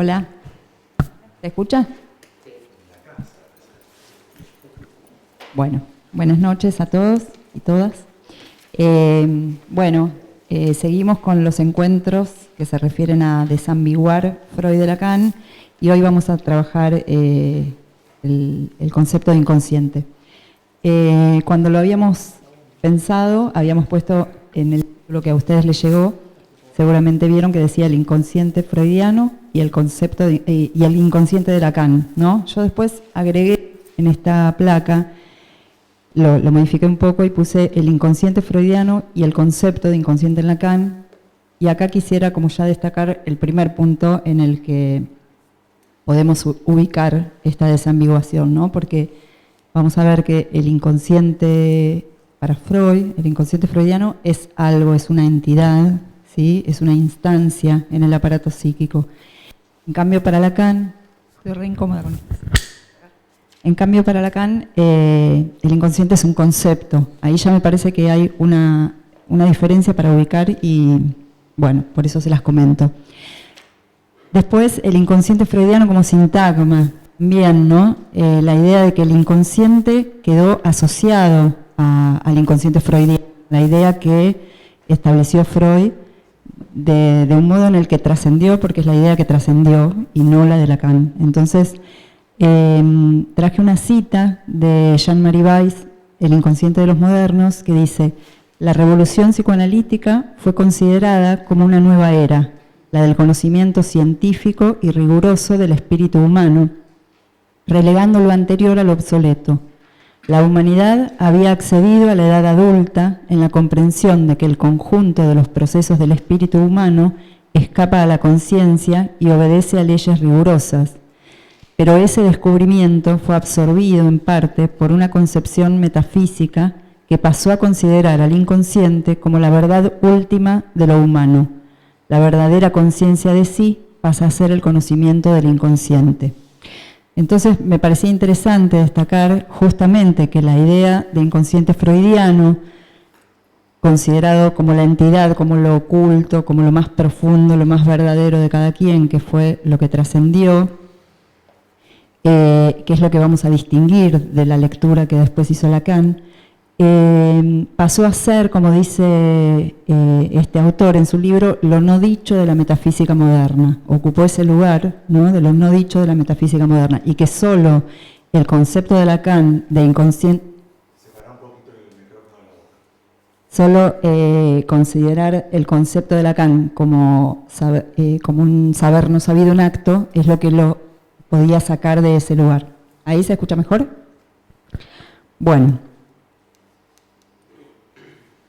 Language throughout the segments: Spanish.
Hola. ¿Se escucha? Bueno, buenas noches a todos y todas. Seguimos con los encuentros que se refieren a desambiguar Freud de Lacan y hoy vamos a trabajar el concepto de inconsciente. Cuando lo habíamos pensado, habíamos puesto en el título que a ustedes les llegó, seguramente vieron que decía el inconsciente freudiano y el concepto y el inconsciente de Lacan, ¿no? Yo después agregué en esta placa, lo modifiqué un poco y puse el inconsciente freudiano y el concepto de inconsciente en Lacan, y acá quisiera como ya destacar el primer punto en el que podemos ubicar esta desambiguación, ¿no? Porque vamos a ver que el inconsciente para Freud, el inconsciente freudiano es algo, es una entidad, ¿sí? Es una instancia en el aparato psíquico. En cambio para Lacan, estoy re incómoda con esto. En cambio para Lacan, el inconsciente es un concepto. Ahí ya me parece que hay una diferencia para ubicar y, bueno, por eso se las comento. Después, el inconsciente freudiano como sintagma. Bien, ¿no? La idea de que el inconsciente quedó asociado al inconsciente freudiano. La idea que estableció Freud de un modo en el que trascendió, porque es la idea que trascendió y no la de Lacan. Entonces, traje una cita de Jean-Marie Weiss, El inconsciente de los modernos, que dice: la revolución psicoanalítica fue considerada como una nueva era, la del conocimiento científico y riguroso del espíritu humano, relegando lo anterior al obsoleto. La humanidad había accedido a la edad adulta en la comprensión de que el conjunto de los procesos del espíritu humano escapa a la conciencia y obedece a leyes rigurosas. Pero ese descubrimiento fue absorbido en parte por una concepción metafísica que pasó a considerar al inconsciente como la verdad última de lo humano. La verdadera conciencia de sí pasa a ser el conocimiento del inconsciente. Entonces me parecía interesante destacar justamente que la idea de inconsciente freudiano, considerado como la entidad, como lo oculto, como lo más profundo, lo más verdadero de cada quien, que fue lo que trascendió, que es lo que vamos a distinguir de la lectura que después hizo Lacan, pasó a ser, como dice este autor en su libro, lo no dicho de la metafísica moderna. Ocupó ese lugar, ¿no?, de lo no dicho de la metafísica moderna, y que solo el concepto de Lacan de inconsciente, solo considerar el concepto de Lacan como un saber no sabido en acto es lo que lo podía sacar de ese lugar. ¿Ahí se escucha mejor? Bueno,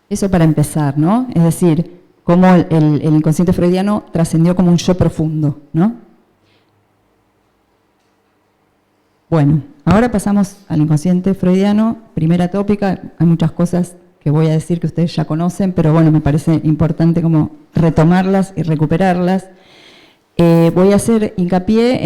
eso para empezar, ¿no? Es decir, cómo el inconsciente freudiano trascendió como un yo profundo, ¿no? Bueno, ahora pasamos al inconsciente freudiano, primera tópica. Hay muchas cosas que voy a decir que ustedes ya conocen, pero bueno, me parece importante como retomarlas y recuperarlas. Voy a hacer hincapié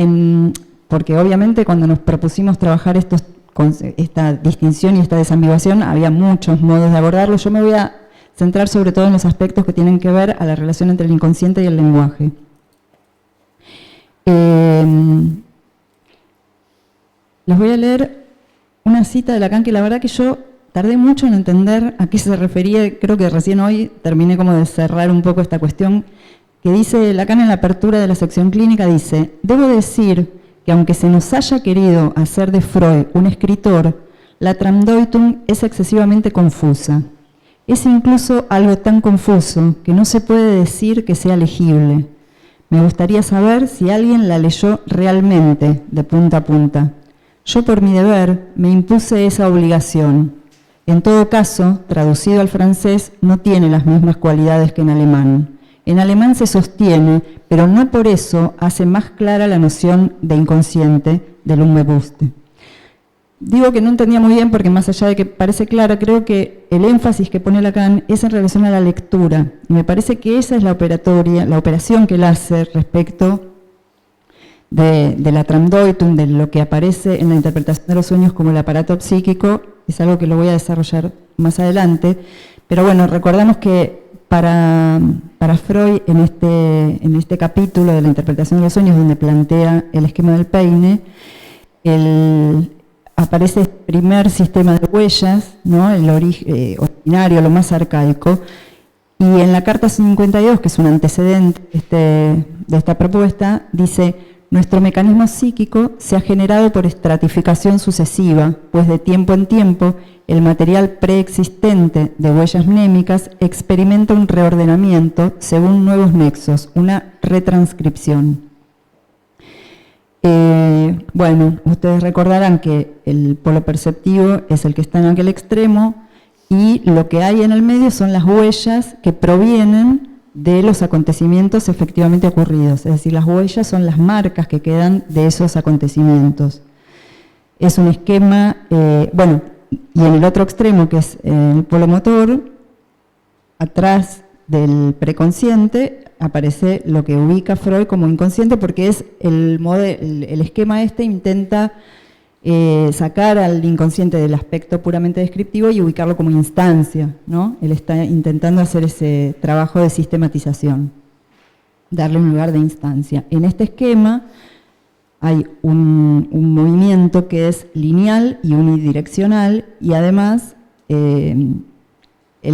porque obviamente cuando nos propusimos trabajar esta distinción y esta desambiguación, había muchos modos de abordarlo. Yo me voy a centrar sobre todo en los aspectos que tienen que ver a la relación entre el inconsciente y el lenguaje. Les voy a leer una cita de Lacan que la verdad que yo tardé mucho en entender a qué se refería. Creo que recién hoy terminé como de cerrar un poco esta cuestión, que dice Lacan en la apertura de la sección clínica, dice: debo decir que aunque se nos haya querido hacer de Freud un escritor, la Traumdeutung es excesivamente confusa. Es incluso algo tan confuso que no se puede decir que sea legible. Me gustaría saber si alguien la leyó realmente de punta a punta. Yo por mi deber me impuse esa obligación. En todo caso, traducido al francés, no tiene las mismas cualidades que en alemán. En alemán se sostiene, pero no por eso hace más clara la noción de inconsciente del Unbewusste. Digo que no entendía muy bien porque más allá de que parece clara, creo que el énfasis que pone Lacan es en relación a la lectura. Y me parece que esa es la operación que él hace respecto de la Traumdeutung, de lo que aparece en la interpretación de los sueños como el aparato psíquico. Es algo que lo voy a desarrollar más adelante. Pero bueno, recordamos que para Freud, en este capítulo de la interpretación de los sueños, donde plantea el esquema del peine, aparece el primer sistema de huellas, ¿no? El originario, lo más arcaico, y en la carta 52, que es un antecedente de esta propuesta, dice: nuestro mecanismo psíquico se ha generado por estratificación sucesiva, pues de tiempo en tiempo el material preexistente de huellas mnémicas experimenta un reordenamiento según nuevos nexos, una retranscripción. Bueno, ustedes recordarán que el polo perceptivo es el que está en aquel extremo y lo que hay en el medio son las huellas que provienen de los acontecimientos efectivamente ocurridos, es decir, las huellas son las marcas que quedan de esos acontecimientos. Es un esquema, bueno, y en el otro extremo, que es el polo motor, atrás del preconsciente aparece lo que ubica Freud como inconsciente, porque es el esquema intenta sacar al inconsciente del aspecto puramente descriptivo y ubicarlo como instancia, ¿no? Él está intentando hacer ese trabajo de sistematización, darle un lugar de instancia. En este esquema hay un movimiento que es lineal y unidireccional, y además él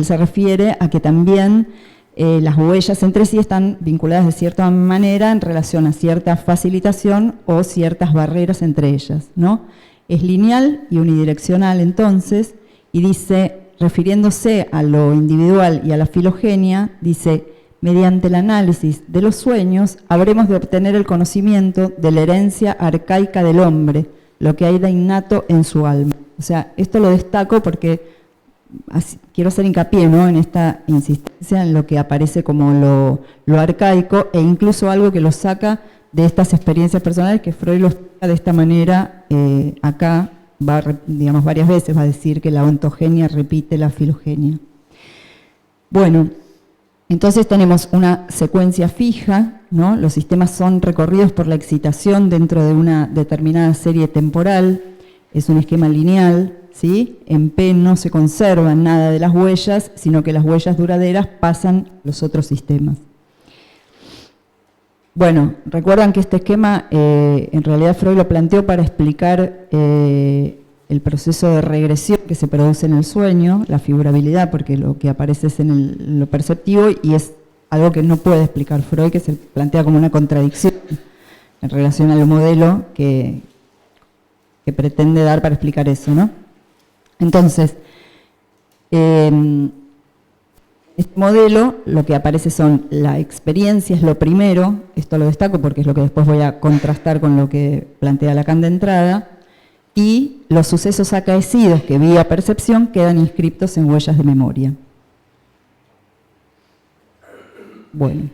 se refiere a que también las huellas entre sí están vinculadas de cierta manera en relación a cierta facilitación o ciertas barreras entre ellas, ¿no? Es lineal y unidireccional entonces, y dice, refiriéndose a lo individual y a la filogenia, dice: mediante el análisis de los sueños habremos de obtener el conocimiento de la herencia arcaica del hombre, lo que hay de innato en su alma. O sea, esto lo destaco porque quiero hacer hincapié, ¿no?, en esta insistencia en lo que aparece como lo arcaico, e incluso algo que lo saca de estas experiencias personales, que Freud los saca de esta manera. Acá digamos varias veces va a decir que la ontogenia repite la filogenia. Bueno, entonces tenemos una secuencia fija, ¿no? Los sistemas son recorridos por la excitación dentro de una determinada serie temporal, es un esquema lineal, ¿sí? En P no se conservan nada de las huellas, sino que las huellas duraderas pasan a los otros sistemas. Bueno, recuerdan que este esquema en realidad Freud lo planteó para explicar el proceso de regresión que se produce en el sueño, la figurabilidad, porque lo que aparece es en lo perceptivo, y es algo que no puede explicar Freud, que se plantea como una contradicción en relación al modelo que pretende dar para explicar eso, ¿no? Entonces, este modelo, lo que aparece son la experiencia, es lo primero, esto lo destaco porque es lo que después voy a contrastar con lo que plantea Lacan de entrada, y los sucesos acaecidos que vía percepción quedan inscriptos en huellas de memoria. Bueno.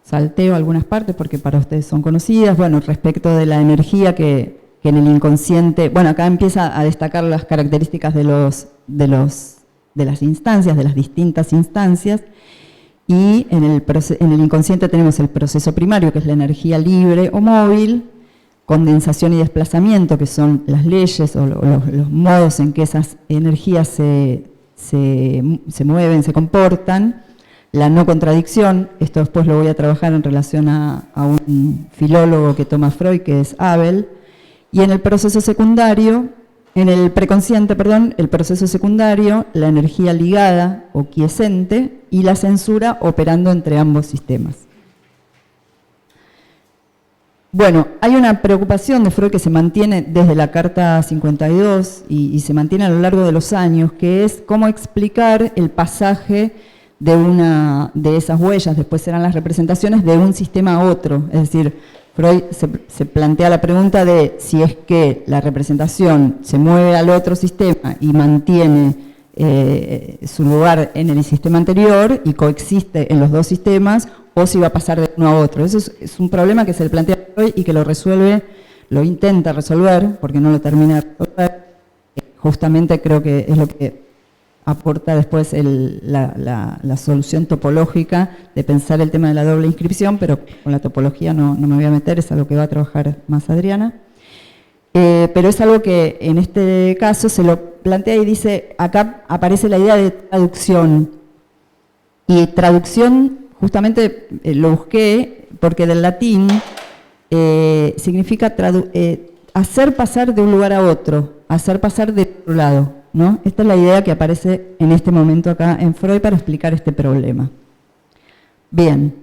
Salteo algunas partes porque para ustedes son conocidas. Bueno, respecto de la energía que en el inconsciente, bueno, acá empieza a destacar las características de las instancias, de las distintas instancias, y en el inconsciente tenemos el proceso primario, que es la energía libre o móvil, condensación y desplazamiento, que son las leyes o los modos en que esas energías se mueven, se comportan, la no contradicción, esto después lo voy a trabajar en relación a un filólogo que toma Freud, que es Abel, y en el proceso secundario, en el preconsciente, perdón, el proceso secundario, la energía ligada o quiescente y la censura operando entre ambos sistemas. Bueno, hay una preocupación de Freud que se mantiene desde la carta 52 y se mantiene a lo largo de los años, que es cómo explicar el pasaje de esas huellas, después serán las representaciones, de un sistema a otro. Es decir, Freud se plantea la pregunta de si es que la representación se mueve al otro sistema y mantiene su lugar en el sistema anterior y coexiste en los dos sistemas, o si va a pasar de uno a otro. Eso es un problema que se le plantea a Freud y que lo intenta resolver, porque no lo termina de resolver. Justamente creo que es lo que aporta después la solución topológica de pensar el tema de la doble inscripción, pero con la topología no me voy a meter, es algo que va a trabajar más Adriana. Pero es algo que en este caso plantea y dice, acá aparece la idea de traducción. Y traducción, justamente lo busqué, porque del latín significa hacer pasar de un lugar a otro, hacer pasar de otro lado, ¿no? Esta es la idea que aparece en este momento acá en Freud para explicar este problema. Bien.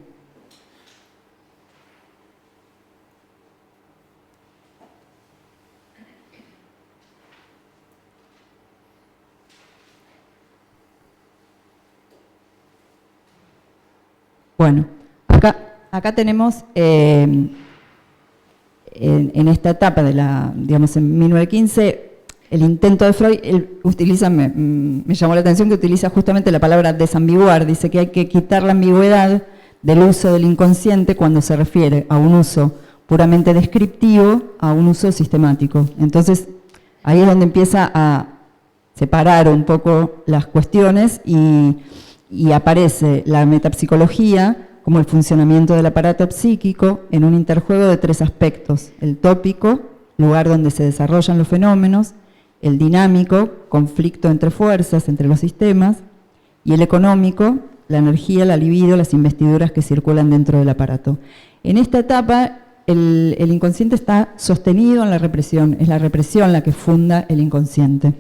Bueno, acá tenemos, en esta etapa de digamos, en 1915, el intento de Freud, él utiliza, me llamó la atención que utiliza justamente la palabra desambiguar, dice que hay que quitar la ambigüedad del uso del inconsciente cuando se refiere a un uso puramente descriptivo, a un uso sistemático. Entonces, ahí es donde empieza a separar un poco las cuestiones y aparece la metapsicología como el funcionamiento del aparato psíquico en un interjuego de tres aspectos: el tópico, lugar donde se desarrollan los fenómenos; el dinámico, conflicto entre fuerzas, entre los sistemas; y el económico, la energía, la libido, las investiduras que circulan dentro del aparato. En esta etapa, el inconsciente está sostenido en la represión, es la represión la que funda el inconsciente.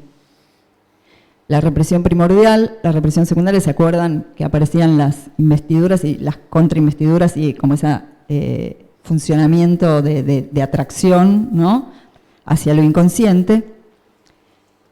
La represión primordial, la represión secundaria, ¿se acuerdan que aparecían las investiduras y las contrainvestiduras y como ese funcionamiento de atracción, ¿no?, hacia lo inconsciente?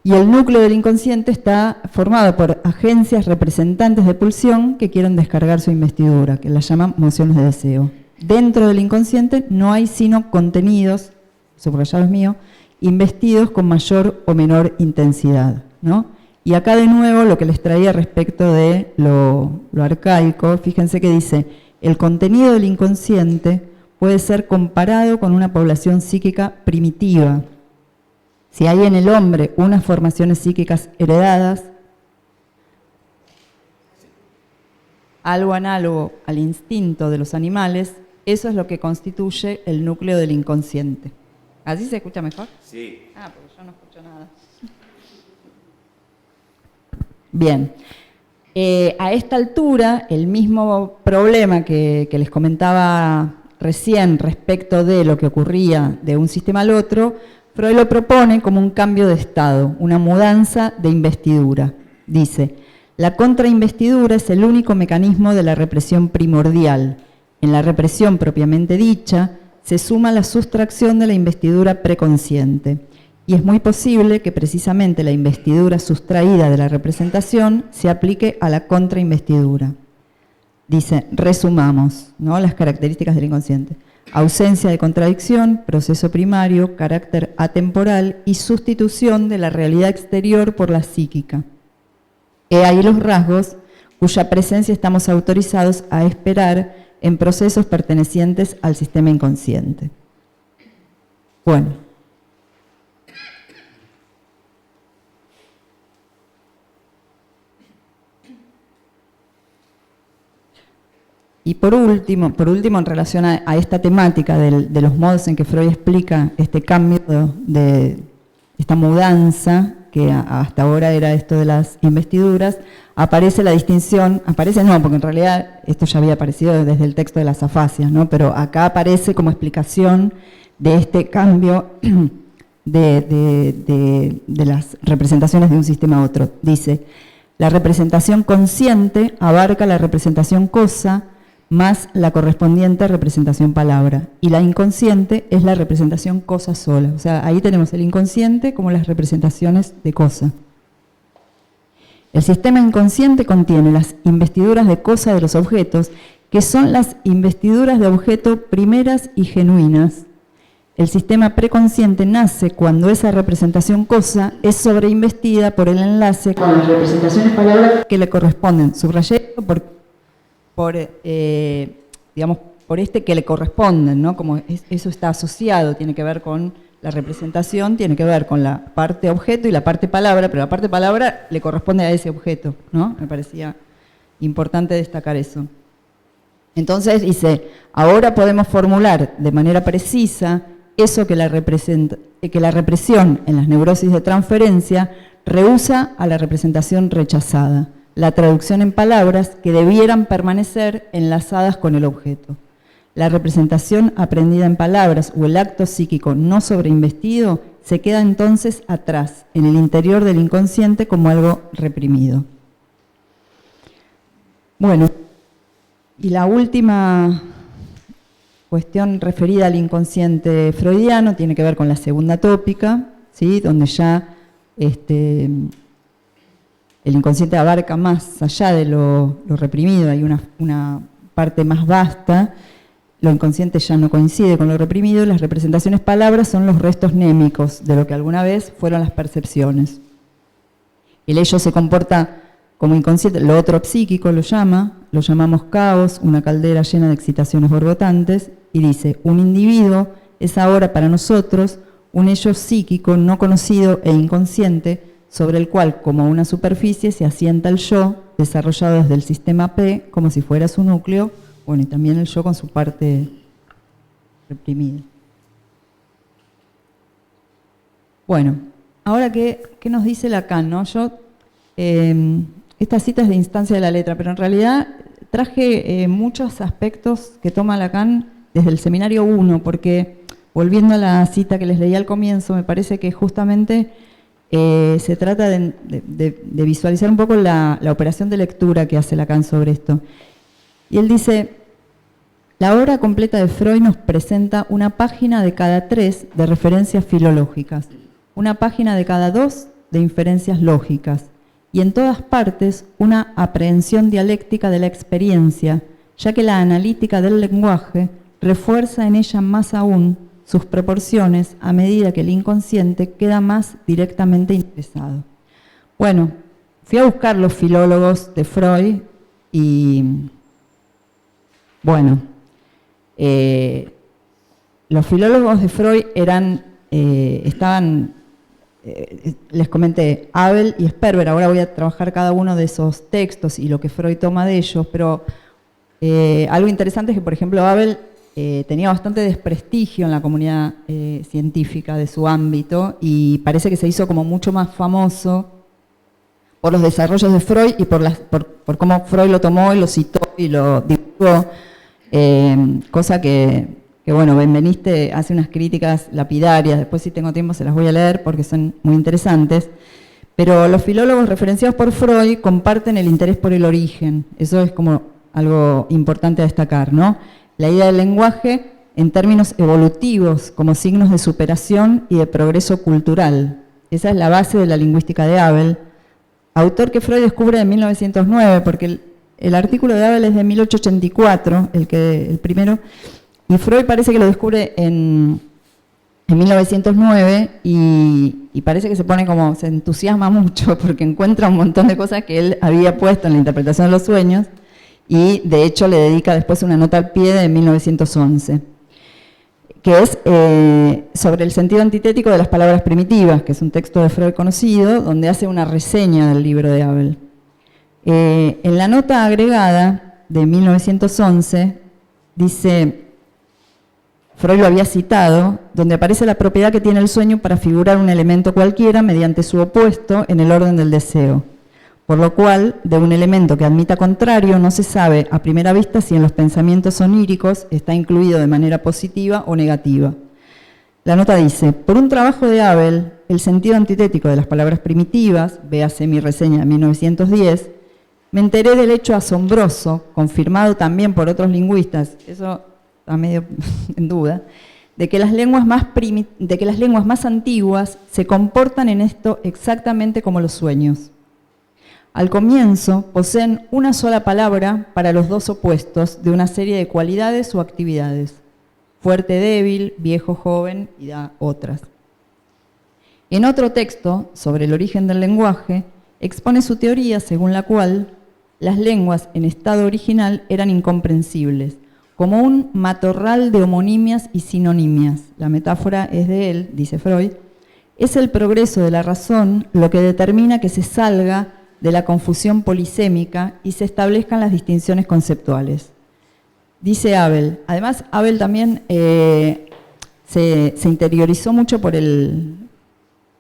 Y el núcleo del inconsciente está formado por agencias representantes de pulsión que quieren descargar su investidura, que las llaman mociones de deseo. Dentro del inconsciente no hay sino contenidos, subrayados míos, investidos con mayor o menor intensidad, ¿no? Y acá de nuevo lo que les traía respecto de lo arcaico, fíjense que dice, el contenido del inconsciente puede ser comparado con una población psíquica primitiva. Si hay en el hombre unas formaciones psíquicas heredadas, algo análogo al instinto de los animales, eso es lo que constituye el núcleo del inconsciente. ¿Así se escucha mejor? Sí. Ah, porque yo no escucho nada. Bien, a esta altura, el mismo problema que les comentaba recién respecto de lo que ocurría de un sistema al otro, Freud lo propone como un cambio de estado, una mudanza de investidura. Dice, la contrainvestidura es el único mecanismo de la represión primordial. En la represión propiamente dicha, se suma la sustracción de la investidura preconsciente. Y es muy posible que precisamente la investidura sustraída de la representación se aplique a la contrainvestidura. Dice, resumamos, ¿no?, las características del inconsciente: ausencia de contradicción, proceso primario, carácter atemporal y sustitución de la realidad exterior por la psíquica. He ahí los rasgos cuya presencia estamos autorizados a esperar en procesos pertenecientes al sistema inconsciente. Bueno. Y por último, en relación a esta temática de los modos en que Freud explica este cambio, de esta mudanza, que hasta ahora era esto de las investiduras, aparece la distinción, aparece no, porque en realidad esto ya había aparecido desde el texto de las afasias, ¿no?, pero acá aparece como explicación de este cambio de las representaciones de un sistema a otro. Dice, la representación consciente abarca la representación cosa más la correspondiente representación palabra, y la inconsciente es la representación cosa sola. O sea, ahí tenemos el inconsciente como las representaciones de cosa. El sistema inconsciente contiene las investiduras de cosa de los objetos, que son las investiduras de objeto primeras y genuinas. El sistema preconsciente nace cuando esa representación cosa es sobreinvestida por el enlace con las representaciones palabra que le corresponden. Subrayé digamos, por este que le corresponden, ¿no? Como eso está asociado, tiene que ver con la representación, tiene que ver con la parte objeto y la parte palabra, pero la parte palabra le corresponde a ese objeto, ¿no? Me parecía importante destacar eso. Entonces dice, ahora podemos formular de manera precisa eso que la represión en las neurosis de transferencia rehúsa a la representación rechazada, la traducción en palabras que debieran permanecer enlazadas con el objeto. La representación aprendida en palabras o el acto psíquico no sobreinvestido se queda entonces atrás, en el interior del inconsciente, como algo reprimido. Bueno, y la última cuestión referida al inconsciente freudiano tiene que ver con la segunda tópica, ¿sí? Donde ya el inconsciente abarca más allá de lo reprimido, hay una parte más vasta. Lo inconsciente ya no coincide con lo reprimido, las representaciones palabras son los restos némicos de lo que alguna vez fueron las percepciones. El ello se comporta como inconsciente, lo otro psíquico lo llamamos caos, una caldera llena de excitaciones borbotantes, y dice, un individuo es ahora para nosotros un ello psíquico no conocido e inconsciente, sobre el cual, como una superficie, se asienta el yo, desarrollado desde el sistema P, como si fuera su núcleo. Bueno, y también el yo con su parte reprimida. Bueno, ahora, ¿qué nos dice Lacan, no? Esta cita es de Instancia de la Letra, pero en realidad traje muchos aspectos que toma Lacan desde el Seminario 1, porque, volviendo a la cita que les leí al comienzo, me parece que justamente se trata de visualizar un poco la operación de lectura que hace Lacan sobre esto. Y él dice, la obra completa de Freud nos presenta una página de cada 3 de referencias filológicas, una página de cada 2 de inferencias lógicas, y en todas partes una aprehensión dialéctica de la experiencia, ya que la analítica del lenguaje refuerza en ella más aún sus proporciones a medida que el inconsciente queda más directamente interesado. Bueno, fui a buscar los filólogos de Freud y, bueno, los filólogos de Freud les comenté, Abel y Sperber. Ahora voy a trabajar cada uno de esos textos y lo que Freud toma de ellos, pero algo interesante es que, por ejemplo, Abel tenía bastante desprestigio en la comunidad científica de su ámbito y parece que se hizo como mucho más famoso por los desarrollos de Freud y por cómo Freud lo tomó y lo citó y lo divulgó, cosa que bueno, Benveniste hace unas críticas lapidarias, después si tengo tiempo se las voy a leer porque son muy interesantes, pero los filólogos referenciados por Freud comparten el interés por el origen, eso es como algo importante a destacar, ¿no? La idea del lenguaje en términos evolutivos, como signos de superación y de progreso cultural. Esa es la base de la lingüística de Abel, autor que Freud descubre en 1909, porque el artículo de Abel es de 1884, el primero, y Freud parece que lo descubre en 1909 y parece que se entusiasma mucho porque encuentra un montón de cosas que él había puesto en la interpretación de los sueños y de hecho le dedica después una nota al pie de 1911, que es sobre el sentido antitético de las palabras primitivas, que es un texto de Freud conocido, donde hace una reseña del libro de Abel. En la nota agregada de 1911 dice, Freud lo había citado, donde aparece la propiedad que tiene el sueño para figurar un elemento cualquiera mediante su opuesto en el orden del deseo, por lo cual, de un elemento que admita contrario, no se sabe a primera vista si en los pensamientos oníricos está incluido de manera positiva o negativa. La nota dice, por un trabajo de Abel, el sentido antitético de las palabras primitivas, véase mi reseña de 1910, me enteré del hecho asombroso, confirmado también por otros lingüistas, eso está medio en duda, de que las lenguas más antiguas se comportan en esto exactamente como los sueños. Al comienzo poseen una sola palabra para los dos opuestos de una serie de cualidades o actividades, fuerte, débil, viejo, joven y da otras. En otro texto, sobre el origen del lenguaje, expone su teoría según la cual las lenguas en estado original eran incomprensibles, como un matorral de homonimias y sinonimias. La metáfora es de él, dice Freud. Es el progreso de la razón lo que determina que se salga de la confusión polisémica y se establezcan las distinciones conceptuales. Dice Abel. Además, Abel también se interiorizó mucho por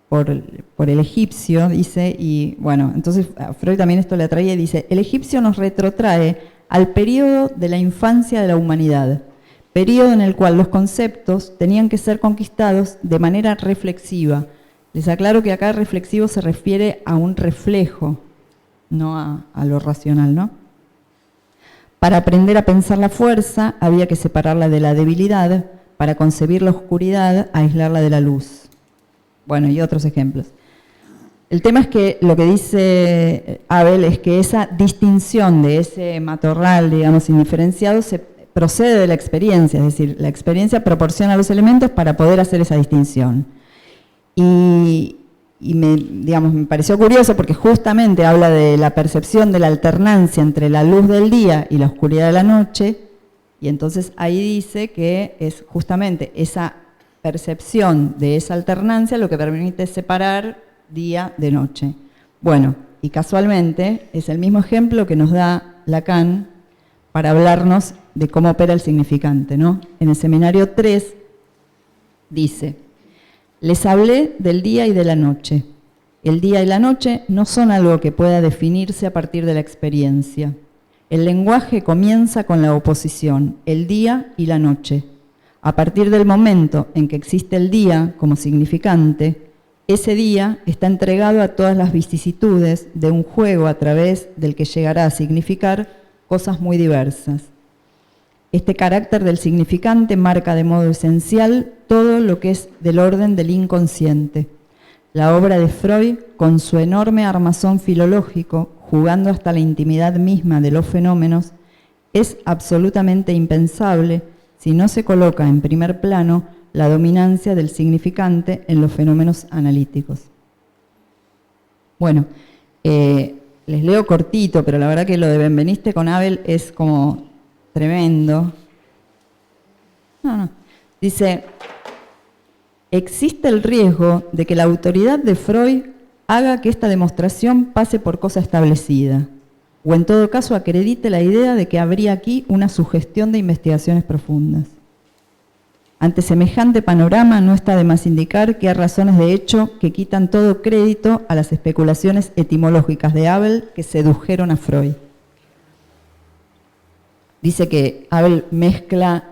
por el egipcio, dice, y bueno, entonces a Freud también esto le atraía y dice, el egipcio nos retrotrae al periodo de la infancia de la humanidad, periodo en el cual los conceptos tenían que ser conquistados de manera reflexiva. Les aclaro que acá reflexivo se refiere a un reflejo, no a lo racional, ¿no? Para aprender a pensar la fuerza había que separarla de la debilidad, para concebir la oscuridad, aislarla de la luz. Bueno, y otros ejemplos. El tema es que lo que dice Abel es que esa distinción de ese matorral, digamos, indiferenciado, se procede de la experiencia, es decir, la experiencia proporciona los elementos para poder hacer esa distinción. Y me pareció curioso porque justamente habla de la percepción de la alternancia entre la luz del día y la oscuridad de la noche, y entonces ahí dice que es justamente esa percepción de esa alternancia lo que permite separar día de noche. Bueno, y casualmente es el mismo ejemplo que nos da Lacan para hablarnos de cómo opera el significante, ¿no? En el seminario 3 dice, les hablé del día y de la noche. El día y la noche no son algo que pueda definirse a partir de la experiencia. El lenguaje comienza con la oposición, el día y la noche. A partir del momento en que existe el día como significante, ese día está entregado a todas las vicisitudes de un juego a través del que llegará a significar cosas muy diversas. Este carácter del significante marca de modo esencial todo lo que es del orden del inconsciente. La obra de Freud, con su enorme armazón filológico, jugando hasta la intimidad misma de los fenómenos, es absolutamente impensable si no se coloca en primer plano la dominancia del significante en los fenómenos analíticos. Bueno, les leo cortito, pero la verdad que lo de Benveniste con Abel es como tremendo. Dice, existe el riesgo de que la autoridad de Freud haga que esta demostración pase por cosa establecida, o en todo caso acredite la idea de que habría aquí una sugestión de investigaciones profundas. Ante semejante panorama no está de más indicar que hay razones de hecho que quitan todo crédito a las especulaciones etimológicas de Abel que sedujeron a Freud. Dice que Abel mezcla,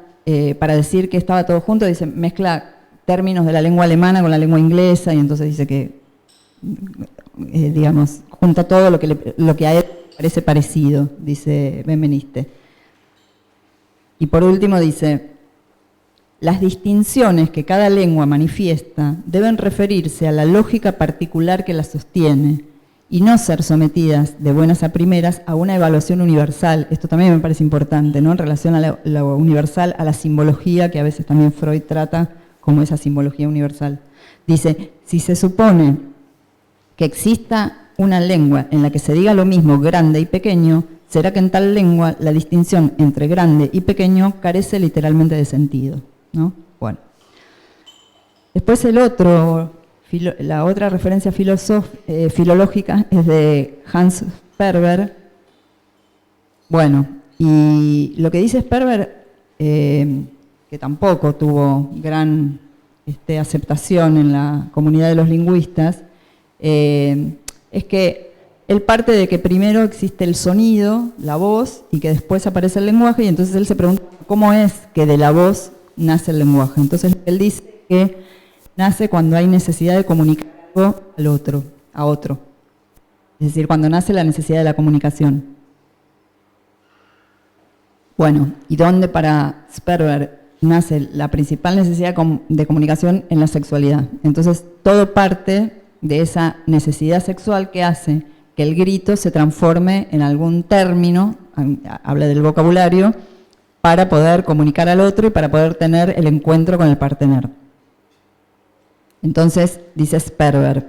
para decir que estaba todo junto, dice, mezcla términos de la lengua alemana con la lengua inglesa, y entonces dice que, digamos, junta todo lo que a él parece parecido, dice Benveniste. Y por último dice, las distinciones que cada lengua manifiesta deben referirse a la lógica particular que la sostiene y no ser sometidas de buenas a primeras a una evaluación universal. Esto también me parece importante, ¿no? En relación a lo universal, a la simbología, que a veces también Freud trata como esa simbología universal. Dice, si se supone que exista una lengua en la que se diga lo mismo grande y pequeño, será que en tal lengua la distinción entre grande y pequeño carece literalmente de sentido, ¿no? Bueno. Después la otra referencia filológica es de Hans Sperber. Bueno, y lo que dice Sperber, que tampoco tuvo gran aceptación en la comunidad de los lingüistas, es que él parte de que primero existe el sonido, la voz, y que después aparece el lenguaje, y entonces él se pregunta cómo es que de la voz nace el lenguaje. Entonces él dice que nace cuando hay necesidad de comunicar algo a otro. Es decir, cuando nace la necesidad de la comunicación. Bueno, ¿y dónde para Sperber nace la principal necesidad de comunicación? En la sexualidad. Entonces todo parte de esa necesidad sexual que hace que el grito se transforme en algún término, habla del vocabulario, para poder comunicar al otro y para poder tener el encuentro con el partener. Entonces, dice Sperber,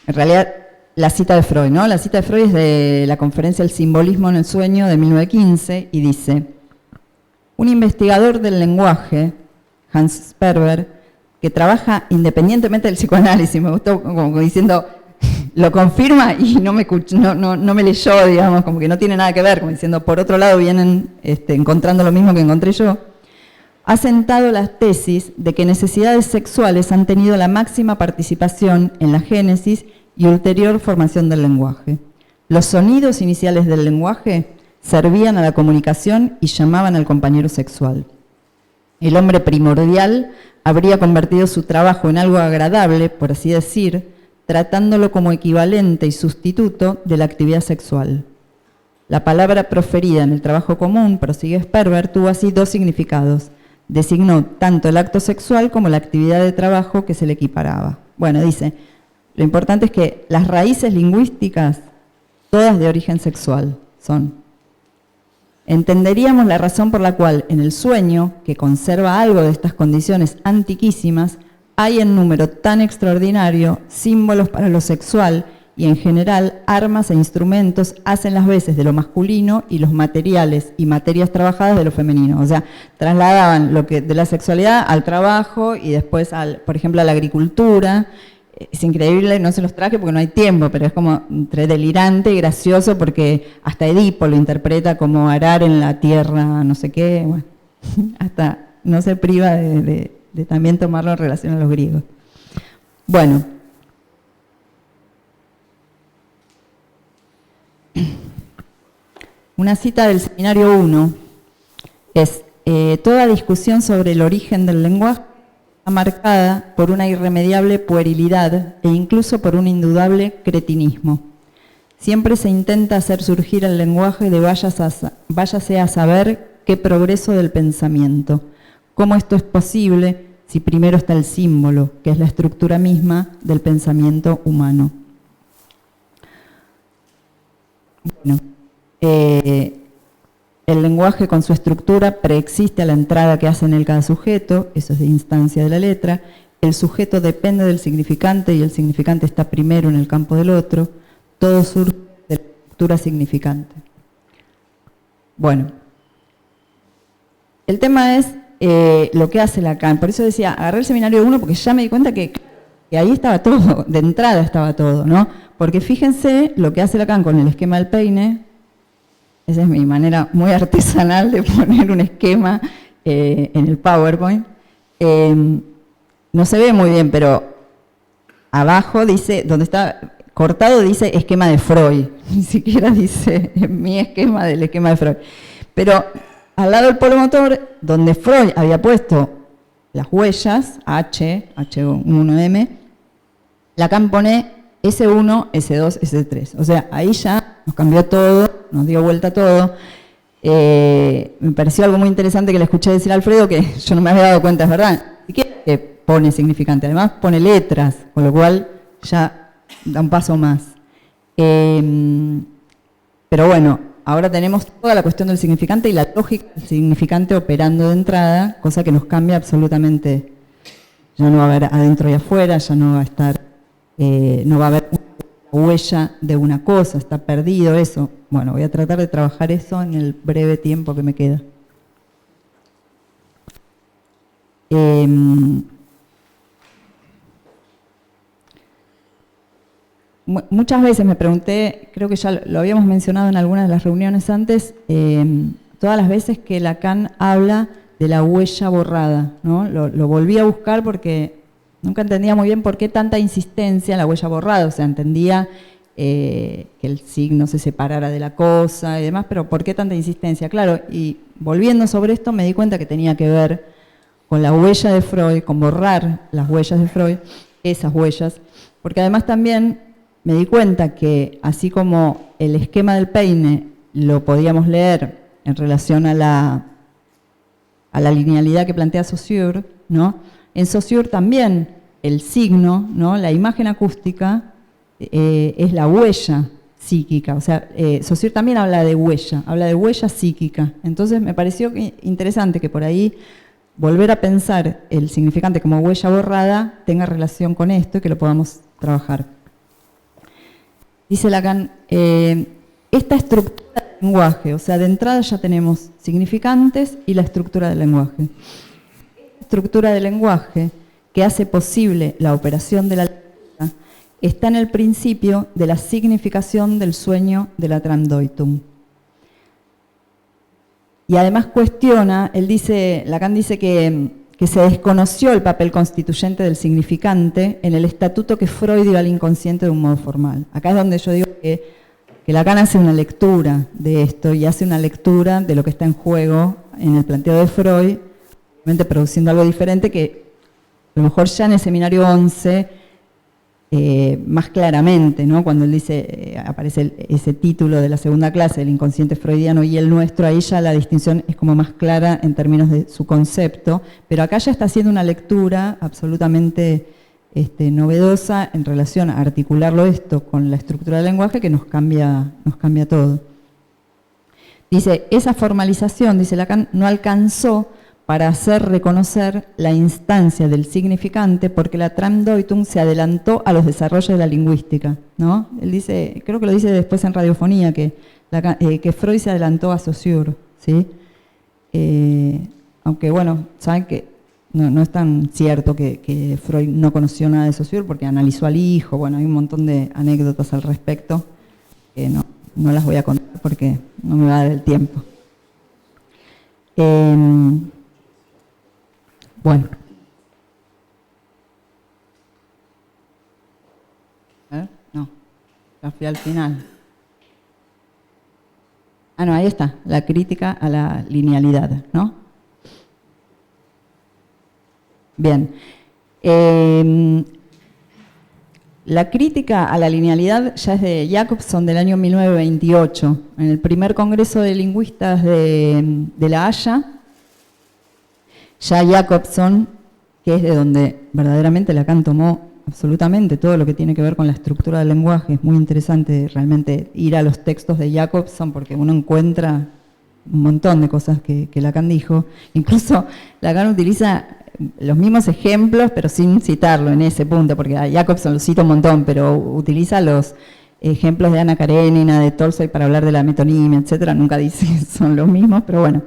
en realidad la cita de Freud, ¿no? La cita de Freud es de la conferencia El simbolismo en el sueño de 1915 y dice, un investigador del lenguaje, Hans Sperber, que trabaja independientemente del psicoanálisis, me gustó como diciendo, lo confirma y no me leyó, digamos, como que no tiene nada que ver, como diciendo, por otro lado vienen encontrando lo mismo que encontré yo. ha sentado la tesis de que necesidades sexuales han tenido la máxima participación en la génesis y ulterior formación del lenguaje. Los sonidos iniciales del lenguaje servían a la comunicación y llamaban al compañero sexual. El hombre primordial habría convertido su trabajo en algo agradable, por así decir, tratándolo como equivalente y sustituto de la actividad sexual. La palabra proferida en el trabajo común, prosigue Sperber, tuvo así dos significados. Designó tanto el acto sexual como la actividad de trabajo que se le equiparaba. Bueno, dice, lo importante es que las raíces lingüísticas, todas de origen sexual, son. Entenderíamos la razón por la cual en el sueño, que conserva algo de estas condiciones antiquísimas, hay en número tan extraordinario símbolos para lo sexual y en general armas e instrumentos hacen las veces de lo masculino y los materiales y materias trabajadas de lo femenino. O sea, trasladaban lo que de la sexualidad al trabajo y después, por ejemplo, a la agricultura. Es increíble, no se los traje porque no hay tiempo, pero es como entre delirante y gracioso porque hasta Edipo lo interpreta como arar en la tierra, no sé qué, bueno, hasta no se priva de también tomarlo en relación a los griegos. Bueno. Una cita del seminario 1 es, toda discusión sobre el origen del lenguaje está marcada por una irremediable puerilidad e incluso por un indudable cretinismo. Siempre se intenta hacer surgir el lenguaje de váyase a saber qué progreso del pensamiento. ¿Cómo esto es posible si primero está el símbolo, que es la estructura misma del pensamiento humano? Bueno, el lenguaje con su estructura preexiste a la entrada que hace en él cada sujeto, eso es de instancia de la letra. El sujeto depende del significante y el significante está primero en el campo del otro. Todo surge de la estructura significante. Bueno, el tema es lo que hace Lacan. Por eso decía, agarré el seminario 1 porque ya me di cuenta que ahí estaba todo, de entrada estaba todo, ¿no? Porque fíjense lo que hace Lacan con el esquema del peine. Esa es mi manera muy artesanal de poner un esquema en el PowerPoint. No se ve muy bien, pero abajo dice, donde está cortado dice esquema de Freud. Ni siquiera dice mi esquema del esquema de Freud. Pero al lado del polo motor, donde Freud había puesto las huellas, H1M, Lacan pone S1, S2, S3. O sea, ahí ya nos cambió todo, nos dio vuelta todo. Me pareció algo muy interesante que le escuché decir a Alfredo, que yo no me había dado cuenta, es verdad. Si quiere que pone significante, además pone letras, con lo cual ya da un paso más. Pero bueno, ahora tenemos toda la cuestión del significante y la lógica del significante operando de entrada, cosa que nos cambia absolutamente. Ya no va a haber adentro y afuera, ya no va a estar, no va a haber una huella de una cosa, está perdido eso. Bueno, voy a tratar de trabajar eso en el breve tiempo que me queda. Muchas veces me pregunté, creo que ya lo habíamos mencionado en algunas de las reuniones antes, todas las veces que Lacan habla de la huella borrada, ¿no? Lo volví a buscar porque nunca entendía muy bien por qué tanta insistencia en la huella borrada, o sea, entendía que el signo se separara de la cosa y demás, pero ¿por qué tanta insistencia? Claro, y volviendo sobre esto me di cuenta que tenía que ver con la huella de Freud, con borrar las huellas de Freud, esas huellas, porque además también me di cuenta que así como el esquema del peine lo podíamos leer en relación a la linealidad que plantea Saussure, ¿no? En Saussure también el signo, ¿no? La imagen acústica es la huella psíquica, o sea, Saussure también habla de huella psíquica. Entonces me pareció interesante que por ahí volver a pensar el significante como huella borrada tenga relación con esto y que lo podamos trabajar. Dice Lacan, esta estructura del lenguaje, o sea, de entrada ya tenemos significantes y la estructura del lenguaje. Esta estructura del lenguaje que hace posible la operación de la lectura está en el principio de la significación del sueño de la Traumdeutung. Y además cuestiona, Lacan dice que se desconoció el papel constituyente del significante en el estatuto que Freud dio al inconsciente de un modo formal. Acá es donde yo digo que Lacan hace una lectura de esto y hace una lectura de lo que está en juego en el planteo de Freud, obviamente produciendo algo diferente que a lo mejor ya en el seminario 11, más claramente, ¿no? Cuando él dice, aparece ese título de la segunda clase, el inconsciente freudiano y el nuestro, ahí ya la distinción es como más clara en términos de su concepto, pero acá ya está haciendo una lectura absolutamente novedosa en relación a articularlo esto con la estructura del lenguaje que nos cambia todo. Dice, esa formalización, dice Lacan, no alcanzó para hacer reconocer la instancia del significante porque la Traumdeutung se adelantó a los desarrollos de la lingüística, ¿no? Él dice, creo que lo dice después en Radiofonía, que Freud se adelantó a Saussure, ¿sí? Aunque bueno, saben que no es tan cierto que Freud no conoció nada de Saussure porque analizó al hijo, bueno, hay un montón de anécdotas al respecto que no las voy a contar porque no me va a dar el tiempo. Bueno. A ver, no, ya fui al final. Ah, no, ahí está, la crítica a la linealidad, ¿no? Bien. La crítica a la linealidad ya es de Jacobson del año 1928, en el primer Congreso de Lingüistas de La Haya. Ya Jacobson, que es de donde verdaderamente Lacan tomó absolutamente todo lo que tiene que ver con la estructura del lenguaje, es muy interesante realmente ir a los textos de Jacobson porque uno encuentra un montón de cosas que Lacan dijo. Incluso Lacan utiliza los mismos ejemplos, pero sin citarlo en ese punto, porque a Jacobson lo cita un montón, pero utiliza los ejemplos de Ana Karenina, de Tolstoy para hablar de la metonimia, etcétera. Nunca dice que son los mismos, pero bueno.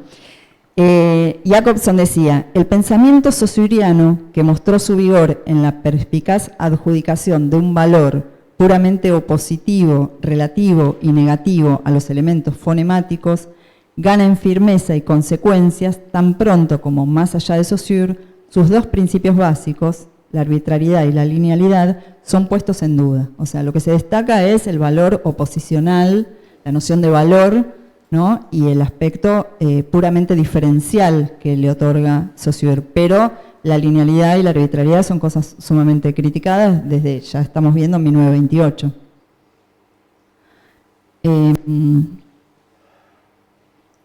Jacobson decía, el pensamiento saussuriano, que mostró su vigor en la perspicaz adjudicación de un valor puramente opositivo, relativo y negativo a los elementos fonemáticos, gana en firmeza y consecuencias tan pronto como, más allá de Saussure, sus dos principios básicos, la arbitrariedad y la linealidad, son puestos en duda. O sea, lo que se destaca es el valor oposicional, la noción de valor, ¿no? Y el aspecto puramente diferencial que le otorga Saussure. Pero la linealidad y la arbitrariedad son cosas sumamente criticadas desde, ya estamos viendo, 1928.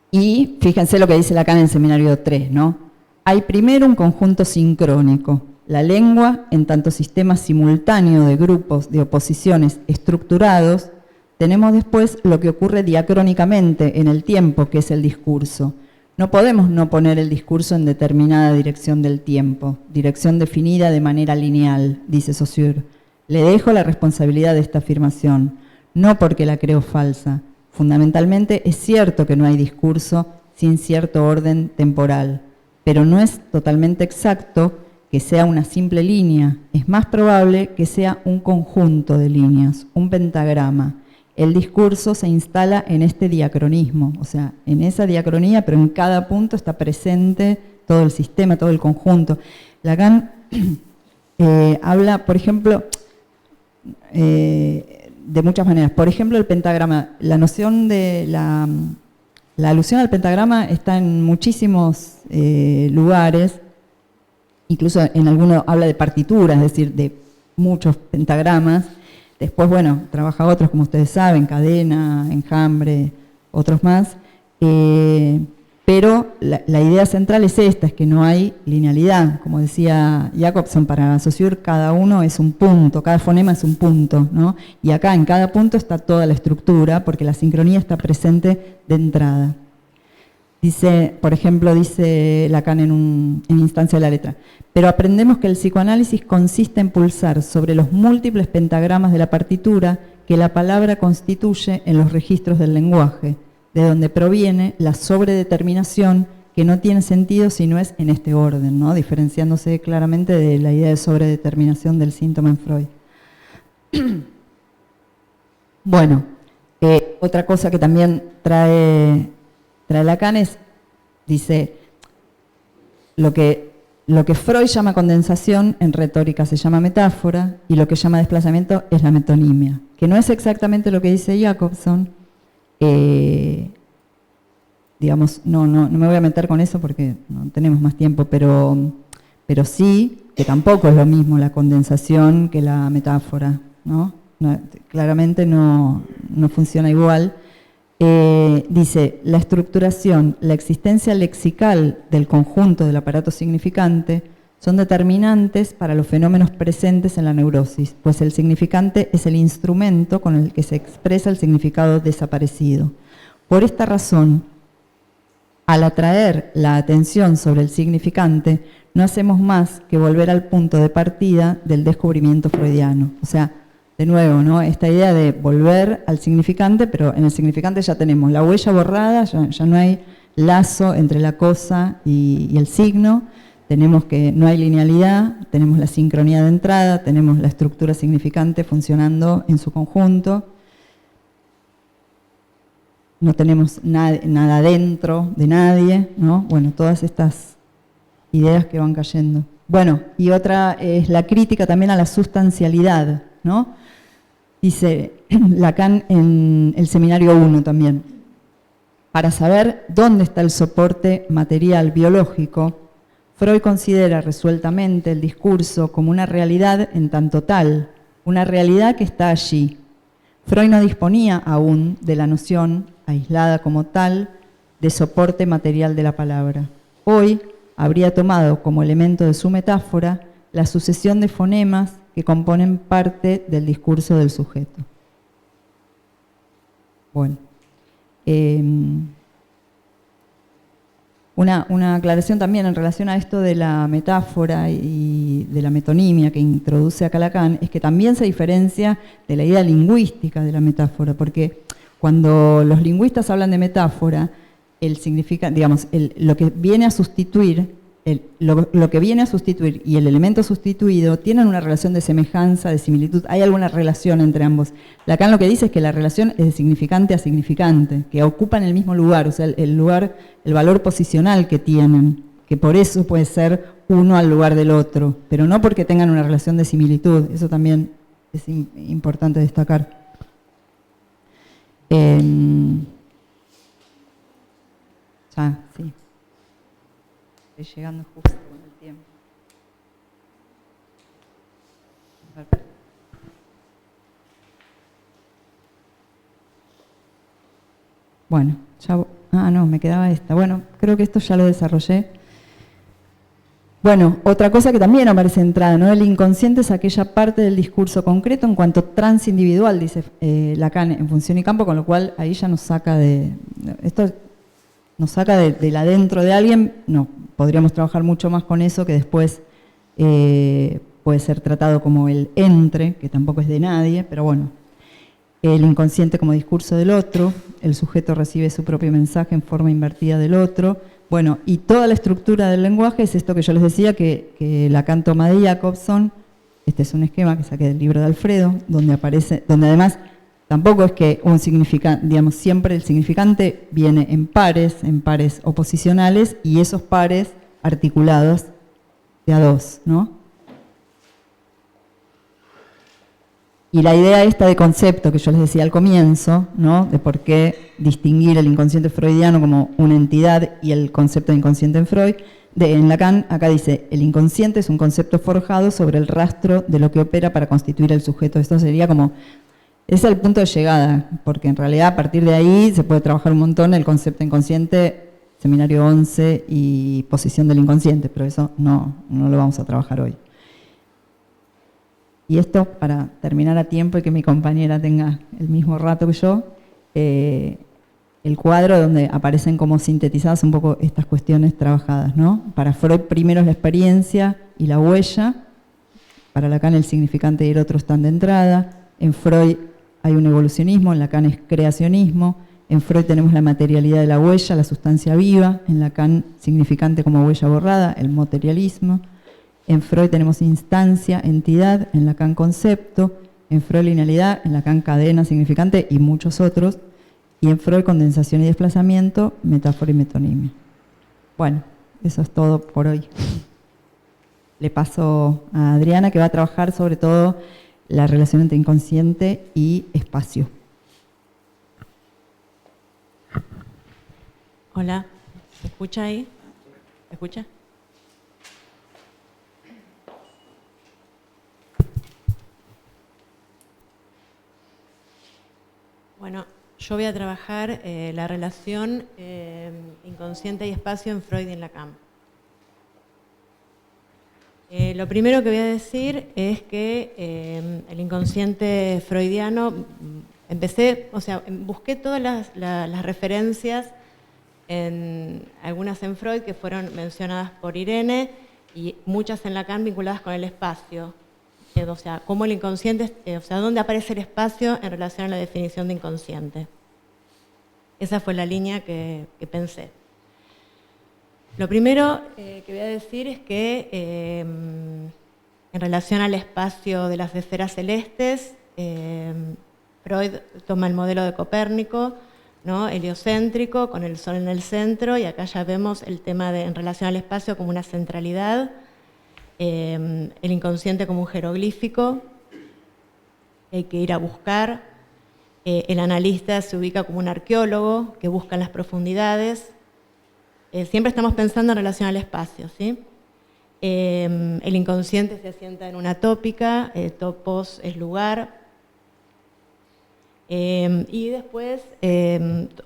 Y fíjense lo que dice Lacan en el seminario 3, ¿no? Hay primero un conjunto sincrónico, la lengua en tanto sistema simultáneo de grupos de oposiciones estructurados. Tenemos después lo que ocurre diacrónicamente en el tiempo, que es el discurso. No podemos no poner el discurso en determinada dirección del tiempo, dirección definida de manera lineal, dice Saussure. Le dejo la responsabilidad de esta afirmación, no porque la creo falsa. Fundamentalmente es cierto que no hay discurso sin cierto orden temporal, pero no es totalmente exacto que sea una simple línea. Es más probable que sea un conjunto de líneas, un pentagrama. El discurso se instala en este diacronismo, o sea, en esa diacronía, pero en cada punto está presente todo el sistema, todo el conjunto. Lacan habla, por ejemplo, de muchas maneras. Por ejemplo, el pentagrama, la noción de la alusión al pentagrama está en muchísimos lugares, incluso en algunos habla de partituras, es decir, de muchos pentagramas. Después, bueno, trabaja otros, como ustedes saben, Cadena, Enjambre, otros más. Pero la idea central es esta, es que no hay linealidad. Como decía Jacobson, para Saussure cada uno es un punto, cada fonema es un punto, ¿no? Y acá en cada punto está toda la estructura, porque la sincronía está presente de entrada. Dice, por ejemplo, dice Lacan en Instancia de la letra, pero aprendemos que el psicoanálisis consiste en pulsar sobre los múltiples pentagramas de la partitura que la palabra constituye en los registros del lenguaje, de donde proviene la sobredeterminación que no tiene sentido si no es en este orden, ¿no? Diferenciándose claramente de la idea de sobredeterminación del síntoma en Freud. Bueno, otra cosa que también trae Lacan es dice, lo que Freud llama condensación, en retórica se llama metáfora, y lo que llama desplazamiento es la metonimia, que no es exactamente lo que dice Jacobson. Digamos, no me voy a meter con eso porque no tenemos más tiempo, pero sí, que tampoco es lo mismo la condensación que la metáfora, ¿no? Claramente no funciona igual. Dice, la estructuración, la existencia lexical del conjunto del aparato significante son determinantes para los fenómenos presentes en la neurosis, pues el significante es el instrumento con el que se expresa el significado desaparecido. Por esta razón, al atraer la atención sobre el significante, no hacemos más que volver al punto de partida del descubrimiento freudiano. O sea, de nuevo, ¿no? Esta idea de volver al significante, pero en el significante ya tenemos la huella borrada, ya no hay lazo entre la cosa y el signo, tenemos que no hay linealidad, tenemos la sincronía de entrada, tenemos la estructura significante funcionando en su conjunto, no tenemos nada dentro de nadie, ¿no? Bueno, todas estas ideas que van cayendo. Bueno, y otra es la crítica también a la sustancialidad, ¿no? Dice Lacan en el Seminario 1 también, para saber dónde está el soporte material biológico, Freud considera resueltamente el discurso como una realidad en tanto tal, una realidad que está allí. Freud no disponía aún de la noción, aislada como tal, de soporte material de la palabra. Hoy habría tomado como elemento de su metáfora la sucesión de fonemas que componen parte del discurso del sujeto. Bueno, una aclaración también en relación a esto de la metáfora y de la metonimia que introduce acá Lacan, es que también se diferencia de la idea lingüística de la metáfora, porque cuando los lingüistas hablan de metáfora, lo que viene a sustituir, lo que viene a sustituir y el elemento sustituido tienen una relación de semejanza, de similitud, hay alguna relación entre ambos. Lacan lo que dice es que la relación es de significante a significante, que ocupan el mismo lugar, o sea, el valor posicional que tienen, que por eso puede ser uno al lugar del otro, pero no porque tengan una relación de similitud, eso también es importante destacar. Sí. Estoy llegando justo con el tiempo. Bueno, no, me quedaba esta. Bueno, creo que esto ya lo desarrollé. Bueno, otra cosa que también aparece entrada, ¿no? El inconsciente es aquella parte del discurso concreto en cuanto transindividual, dice Lacan, en función y campo, con lo cual ahí ya nos saca del adentro de alguien. No, podríamos trabajar mucho más con eso, que después puede ser tratado como el entre, que tampoco es de nadie, pero bueno. El inconsciente como discurso del otro, el sujeto recibe su propio mensaje en forma invertida del otro. Bueno, y toda la estructura del lenguaje es esto que yo les decía, que Lacan toma de Jacobson. Este es un esquema que saqué del libro de Alfredo, donde además tampoco es que un significante, digamos, siempre el significante viene en pares oposicionales, y esos pares articulados de a dos, ¿no? Y la idea esta de concepto que yo les decía al comienzo, ¿no? De por qué distinguir el inconsciente freudiano como una entidad y el concepto de inconsciente en Lacan, acá dice, el inconsciente es un concepto forjado sobre el rastro de lo que opera para constituir el sujeto. Esto sería como, ese es el punto de llegada, porque en realidad a partir de ahí se puede trabajar un montón el concepto inconsciente, Seminario 11 y posición del inconsciente, pero eso no lo vamos a trabajar hoy. Y esto, para terminar a tiempo y que mi compañera tenga el mismo rato que yo, el cuadro donde aparecen como sintetizadas un poco estas cuestiones trabajadas, ¿no? Para Freud primero es la experiencia y la huella, para Lacan el significante y el otro están de entrada, en Freud hay un evolucionismo, en Lacan es creacionismo, en Freud tenemos la materialidad de la huella, la sustancia viva, en Lacan significante como huella borrada, el materialismo. En Freud tenemos instancia, entidad, en Lacan concepto, en Freud linealidad, en Lacan cadena, significante y muchos otros, y en Freud condensación y desplazamiento, metáfora y metonimia. Bueno, eso es todo por hoy. Le paso a Adriana, que va a trabajar sobre todo la relación entre inconsciente y espacio. Hola, ¿se escucha ahí? ¿Se escucha? Bueno, yo voy a trabajar la relación inconsciente y espacio en Freud y en Lacan. Lo primero que voy a decir es que el inconsciente freudiano, busqué todas las referencias, algunas en Freud que fueron mencionadas por Irene y muchas en Lacan vinculadas con el espacio. O sea, cómo el inconsciente, dónde aparece el espacio en relación a la definición de inconsciente. Esa fue la línea que pensé. Lo primero que voy a decir es que en relación al espacio de las esferas celestes, Freud toma el modelo de Copérnico, ¿no? Heliocéntrico, con el Sol en el centro, y acá ya vemos el tema en relación al espacio como una centralidad, el inconsciente como un jeroglífico que hay que ir a buscar, el analista se ubica como un arqueólogo que busca en las profundidades. Siempre estamos pensando en relación al espacio, ¿sí? El inconsciente se asienta en una tópica, topos es lugar. Y después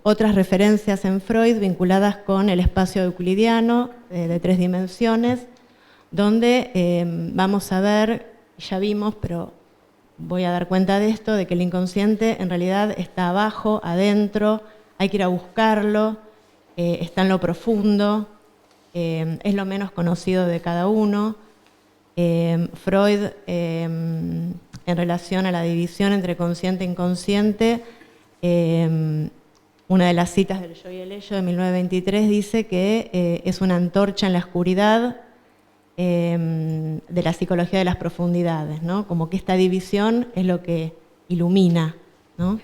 otras referencias en Freud vinculadas con el espacio euclidiano de 3 dimensiones, donde vamos a ver, ya vimos, pero voy a dar cuenta de esto, de que el inconsciente en realidad está abajo, adentro, hay que ir a buscarlo, está en lo profundo, es lo menos conocido de cada uno. Freud, en relación a la división entre consciente e inconsciente, una de las citas del Yo y el Ello de 1923 dice que es una antorcha en la oscuridad de la psicología de las profundidades, ¿no? Como que esta división es lo que ilumina, ¿no?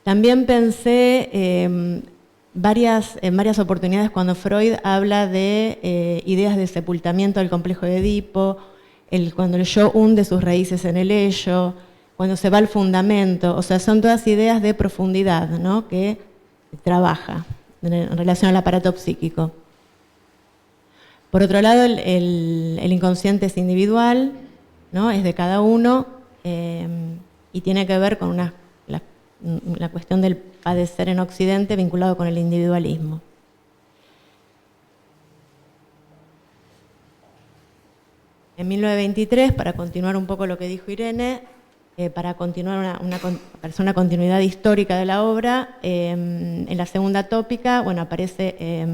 También pensé en varias oportunidades cuando Freud habla de ideas de sepultamiento del complejo de Edipo, cuando el yo hunde sus raíces en el ello, cuando se va al fundamento, o sea, son todas ideas de profundidad, ¿no? Que trabaja en relación al aparato psíquico. Por otro lado, el inconsciente es individual, ¿no? Es de cada uno y tiene que ver con la cuestión del padecer en Occidente vinculado con el individualismo. En 1923, para continuar un poco lo que dijo Irene, para continuar una continuidad histórica de la obra, en la segunda tópica, bueno, aparece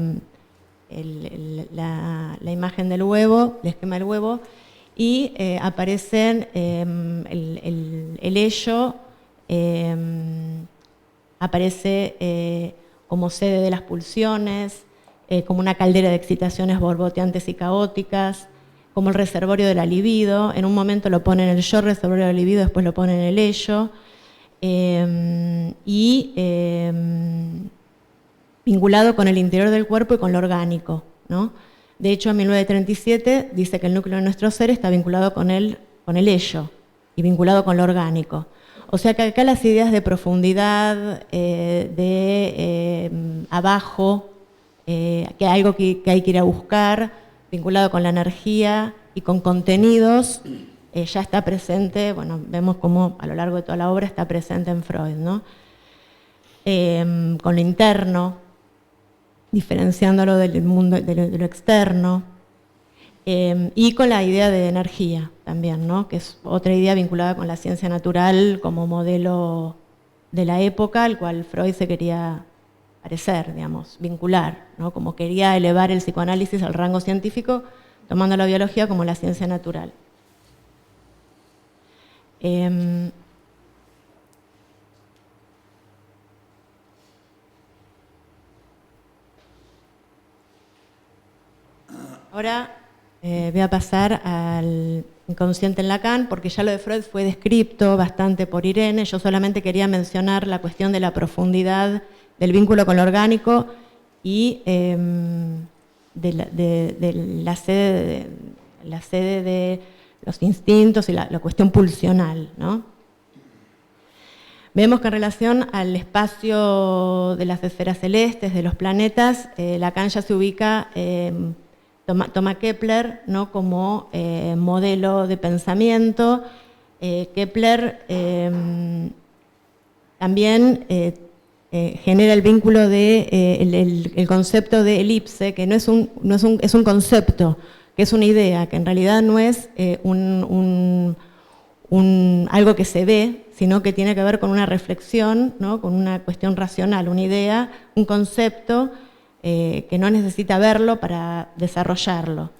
la imagen del huevo, el esquema del huevo, y aparecen el ello, aparece como sede de las pulsiones, como una caldera de excitaciones borboteantes y caóticas, como el reservorio de la libido. En un momento lo pone en el yo, reservorio de la libido, después lo pone en el ello, vinculado con el interior del cuerpo y con lo orgánico, ¿no? De hecho, en 1937 dice que el núcleo de nuestro ser está vinculado con el ello y vinculado con lo orgánico. O sea que acá las ideas de profundidad, abajo, que hay algo que hay que ir a buscar, vinculado con la energía y con contenidos, ya está presente, bueno, vemos cómo a lo largo de toda la obra está presente en Freud, ¿no? Con lo interno, diferenciándolo del mundo, de lo externo, y con la idea de energía también, ¿no? Que es otra idea vinculada con la ciencia natural como modelo de la época, al cual Freud se quería parecer, digamos, vincular, ¿no? Como quería elevar el psicoanálisis al rango científico, tomando la biología como la ciencia natural. Ahora voy a pasar al inconsciente en Lacan, porque ya lo de Freud fue descrito bastante por Irene. Yo solamente quería mencionar la cuestión de la profundidad del vínculo con lo orgánico y de la sede de los instintos y la cuestión pulsional, ¿no? Vemos que en relación al espacio de las esferas celestes, de los planetas, Lacan ya se ubica, toma Kepler, ¿no?, como modelo de pensamiento. Kepler también genera el vínculo de el concepto de elipse, que es un concepto, que es una idea, que en realidad no es algo que se ve, sino que tiene que ver con una reflexión, ¿no?, con una cuestión racional, una idea, un concepto que no necesita verlo para desarrollarlo,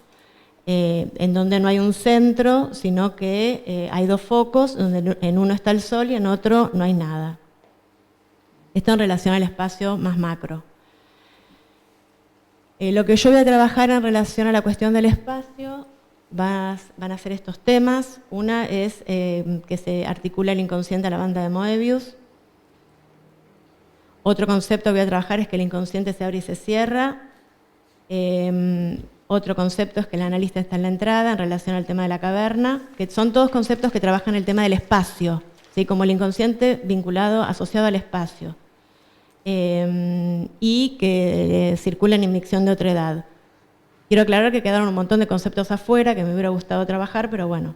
en donde no hay un centro, sino que hay dos focos, donde en uno está el sol y en otro no hay nada. Esto en relación al espacio más macro. Lo que yo voy a trabajar en relación a la cuestión del espacio van a ser estos temas. Una es que se articula el inconsciente a la banda de Moebius. Otro concepto que voy a trabajar es que el inconsciente se abre y se cierra. Otro concepto es que el analista está en la entrada en relación al tema de la caverna, que son todos conceptos que trabajan el tema del espacio, ¿sí?, como el inconsciente vinculado, asociado al espacio, y que circulan en micción de otra edad. Quiero aclarar que quedaron un montón de conceptos afuera que me hubiera gustado trabajar, pero bueno,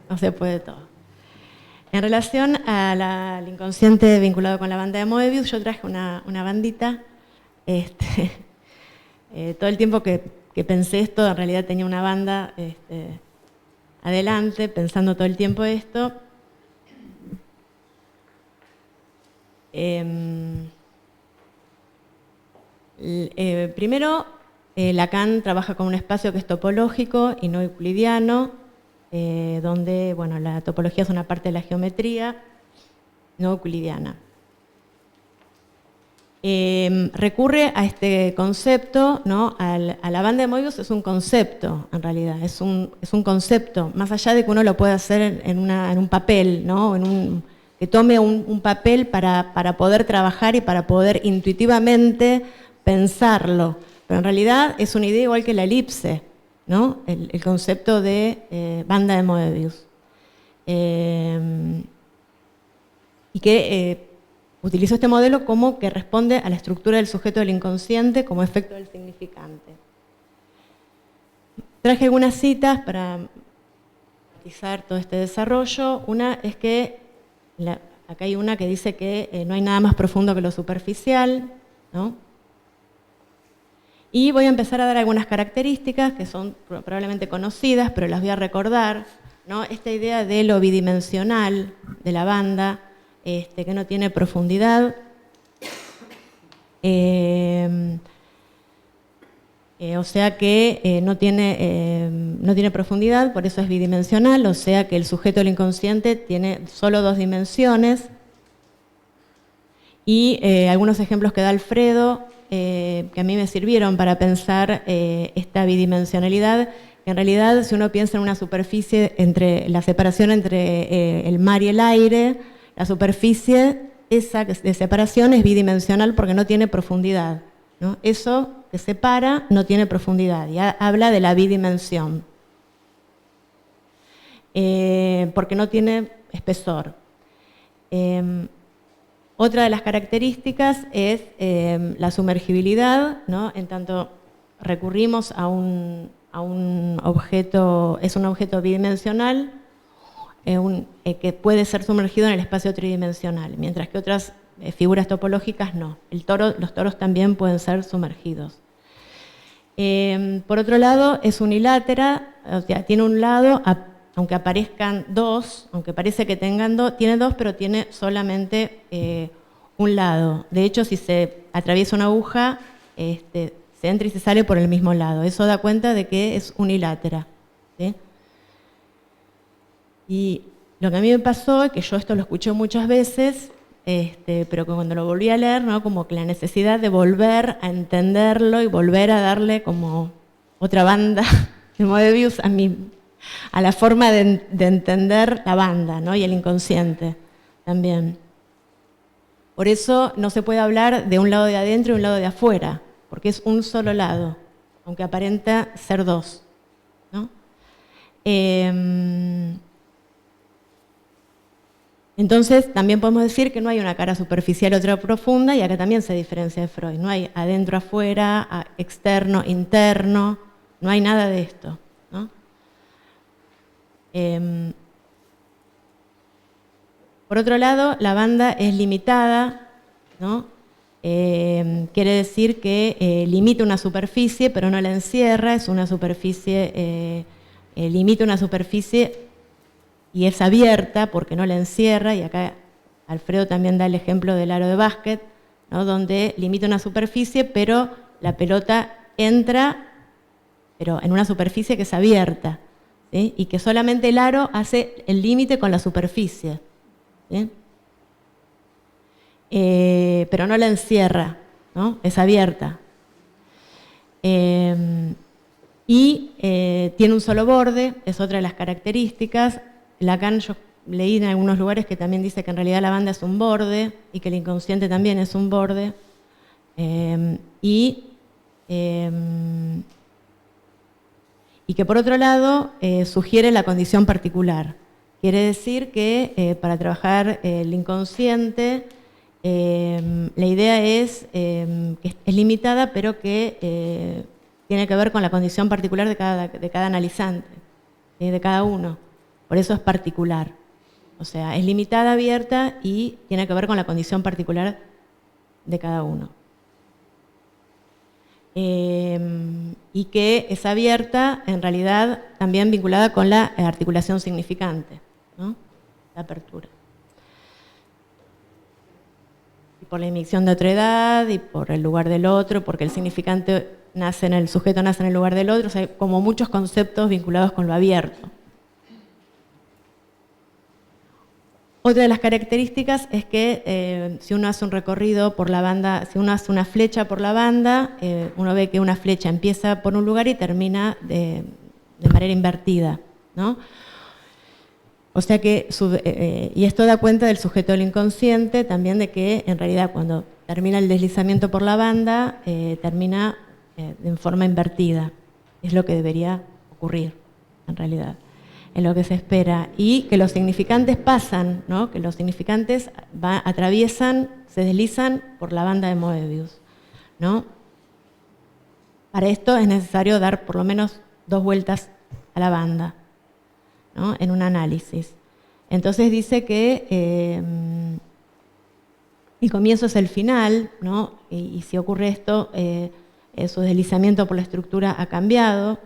no se puede todo. En relación al inconsciente vinculado con la banda de Moebius, yo traje una bandita. Todo el tiempo que pensé esto, en realidad tenía una banda adelante, pensando todo el tiempo esto. Primero, Lacan trabaja con un espacio que es topológico y no euclidiano, donde, bueno, la topología es una parte de la geometría no euclidiana. Recurre a este concepto, ¿no? A la banda de Moebius es un concepto, en realidad, es un concepto, más allá de que uno lo pueda hacer en un papel, ¿no?, que tome un papel para poder trabajar y para poder intuitivamente pensarlo, pero en realidad es una idea igual que la elipse, ¿no?, el concepto de banda de Moebius. Y que utilizó este modelo como que responde a la estructura del sujeto del inconsciente como efecto del significante. Traje algunas citas para matizar todo este desarrollo. Una es que, acá hay una que dice que no hay nada más profundo que lo superficial, ¿no? Y voy a empezar a dar algunas características que son probablemente conocidas, pero las voy a recordar, ¿no? Esta idea de lo bidimensional de la banda, que no tiene profundidad. O sea que no tiene profundidad, por eso es bidimensional, o sea que el sujeto del inconsciente tiene solo dos dimensiones. Y algunos ejemplos que da Alfredo, que a mí me sirvieron para pensar esta bidimensionalidad, que en realidad si uno piensa en una superficie, entre la separación entre el mar y el aire, la superficie esa de separación es bidimensional porque no tiene profundidad, ¿no? Eso que separa no tiene profundidad, y habla de la bidimensión, porque no tiene espesor. Otra de las características es la sumergibilidad, ¿no? En tanto recurrimos a un objeto, es un objeto bidimensional, que puede ser sumergido en el espacio tridimensional, mientras que otras figuras topológicas no. Los toros también pueden ser sumergidos. Por otro lado, es unilátera, o sea, tiene un lado, aunque aparezcan dos, aunque parece que tengan dos, tiene dos, pero tiene solamente un lado. De hecho, si se atraviesa una aguja, se entra y se sale por el mismo lado. Eso da cuenta de que es unilátera, ¿sí? Y lo que a mí me pasó es que yo esto lo escuché muchas veces, pero que cuando lo volví a leer, ¿no?, como que la necesidad de volver a entenderlo y volver a darle como otra banda de Moebius a la forma de entender la banda, ¿no?, y el inconsciente también. Por eso no se puede hablar de un lado de adentro y un lado de afuera, porque es un solo lado, aunque aparenta ser dos, ¿no? Entonces, también podemos decir que no hay una cara superficial y otra profunda, y acá también se diferencia de Freud. No hay adentro, afuera, externo, interno, no hay nada de esto, ¿no? Por otro lado, la banda es limitada, ¿no? Quiere decir que limita una superficie, pero no la encierra, es una superficie, limita una superficie y es abierta porque no la encierra, y acá Alfredo también da el ejemplo del aro de básquet, ¿no? Donde limita una superficie, pero la pelota entra, pero en una superficie que es abierta, ¿sí? Y que solamente el aro hace el límite con la superficie, ¿sí? Pero no la encierra, ¿no? Es abierta. Y tiene un solo borde, es otra de las características. Lacan, yo leí en algunos lugares que también dice que en realidad la banda es un borde y que el inconsciente también es un borde. Y que por otro lado sugiere la condición particular. Quiere decir que para trabajar el inconsciente, la idea es que es limitada, pero que tiene que ver con la condición particular de cada analizante, de cada uno. Por eso es particular. O sea, es limitada, abierta y tiene que ver con la condición particular de cada uno. Y que es abierta, en realidad, también vinculada con la articulación significante, ¿no? La apertura. Y por la emisión de otra edad, y por el lugar del otro, porque el significante nace el sujeto nace en el lugar del otro, o sea, hay como muchos conceptos vinculados con lo abierto. Otra de las características es que si uno hace un recorrido por la banda, si uno hace una flecha por la banda, uno ve que una flecha empieza por un lugar y termina de manera invertida, ¿no? O sea que, y esto da cuenta del sujeto del inconsciente, también de que en realidad cuando termina el deslizamiento por la banda, termina en forma invertida. Es lo que debería ocurrir, en realidad, en lo que se espera, y que los significantes pasan, ¿no? Que los significantes atraviesan, se deslizan por la banda de Moebius, ¿no? Para esto es necesario dar por lo menos 2 vueltas a la banda, ¿no? En un análisis. Entonces dice que el comienzo es el final, ¿no? Y si ocurre esto, su deslizamiento por la estructura ha cambiado.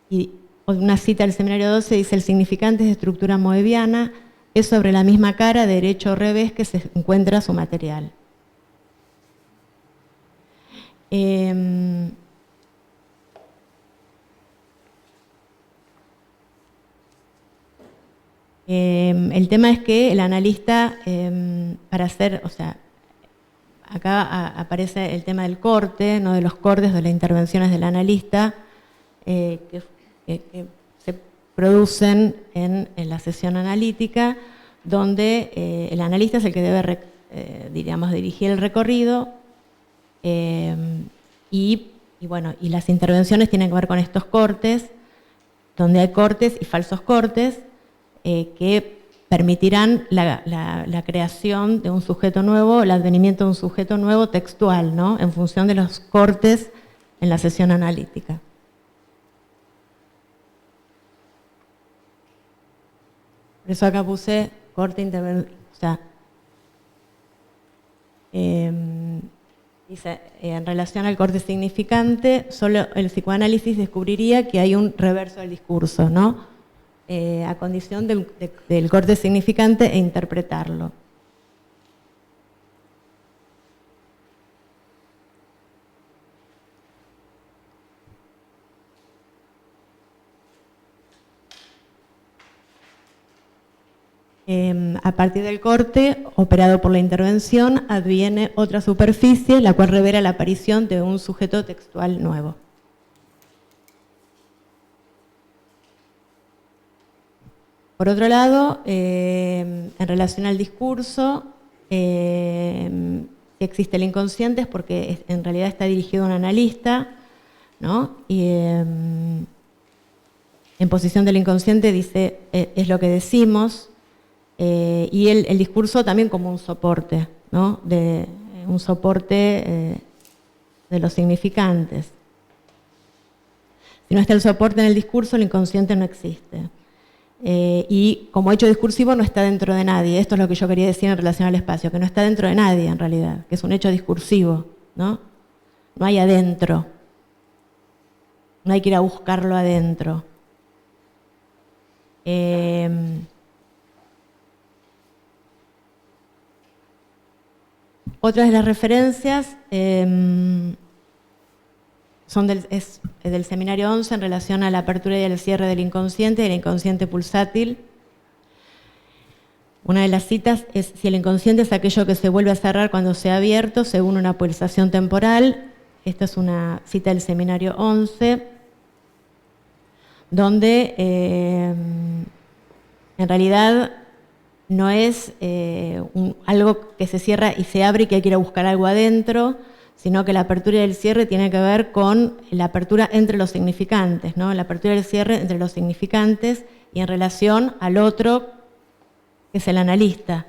Y una cita del seminario 12 dice: el significante es de estructura moebiana, es sobre la misma cara, derecho o revés, que se encuentra su material. El tema es que el analista, para hacer, o sea, acá aparece el tema del corte, ¿no? De los cortes, de las intervenciones del analista, que se producen en la sesión analítica, donde el analista es el que debe, diríamos, dirigir el recorrido, y las intervenciones tienen que ver con estos cortes, donde hay cortes y falsos cortes, que permitirán la creación de un sujeto nuevo, el advenimiento de un sujeto nuevo textual, ¿no? En función de los cortes en la sesión analítica. Por eso acá puse corte intervención, o sea, dice, en relación al corte significante, solo el psicoanálisis descubriría que hay un reverso del discurso, ¿no? A condición del corte significante e interpretarlo. A partir del corte, operado por la intervención, adviene otra superficie, la cual revela la aparición de un sujeto textual nuevo. Por otro lado, en relación al discurso, si existe el inconsciente es porque en realidad está dirigido a un analista, ¿no? Y en posición del inconsciente dice, es lo que decimos, y el discurso también como un soporte, ¿no? Un soporte de los significantes. Si no está el soporte en el discurso, el inconsciente no existe. Y como hecho discursivo no está dentro de nadie. Esto es lo que yo quería decir en relación al espacio, que no está dentro de nadie en realidad, que es un hecho discursivo, ¿no? No hay adentro. No hay que ir a buscarlo adentro. Otras de las referencias son del seminario 11 en relación a la apertura y el cierre del inconsciente y el inconsciente pulsátil. Una de las citas es: si el inconsciente es aquello que se vuelve a cerrar cuando se ha abierto según una pulsación temporal. Esta es una cita del seminario 11, donde en realidad no es algo que se cierra y se abre y que hay que ir a buscar algo adentro, sino que la apertura y el cierre tiene que ver con la apertura entre los significantes, ¿no? La apertura y el cierre entre los significantes y en relación al otro, que es el analista.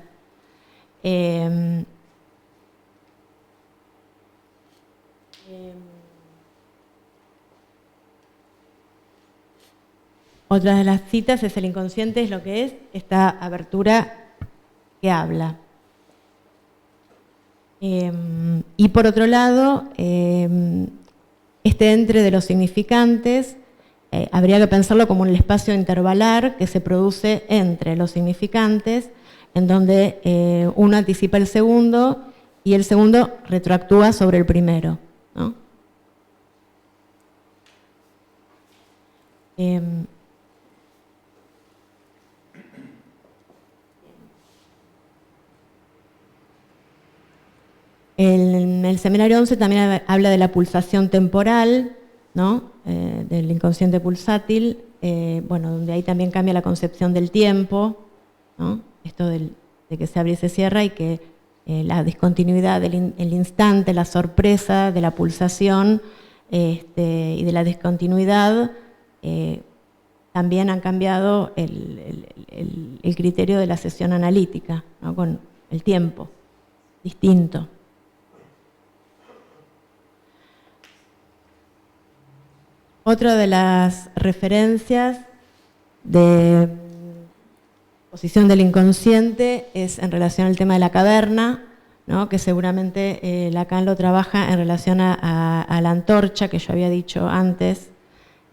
Otra de las citas es: el inconsciente es lo que es esta abertura que habla. Y por otro lado, este entre de los significantes habría que pensarlo como un espacio intervalar que se produce entre los significantes, en donde uno anticipa el segundo y el segundo retroactúa sobre el primero, ¿no? En el seminario 11 también habla de la pulsación temporal, ¿no? Del inconsciente pulsátil, bueno, donde ahí también cambia la concepción del tiempo, ¿no? Esto de que se abre y se cierra, y que la discontinuidad el instante, la sorpresa de la pulsación y de la discontinuidad también han cambiado el criterio de la sesión analítica, ¿no? Con el tiempo distinto. Otra de las referencias de posición del inconsciente es en relación al tema de la caverna, ¿no? Que seguramente Lacan lo trabaja en relación a la antorcha que yo había dicho antes,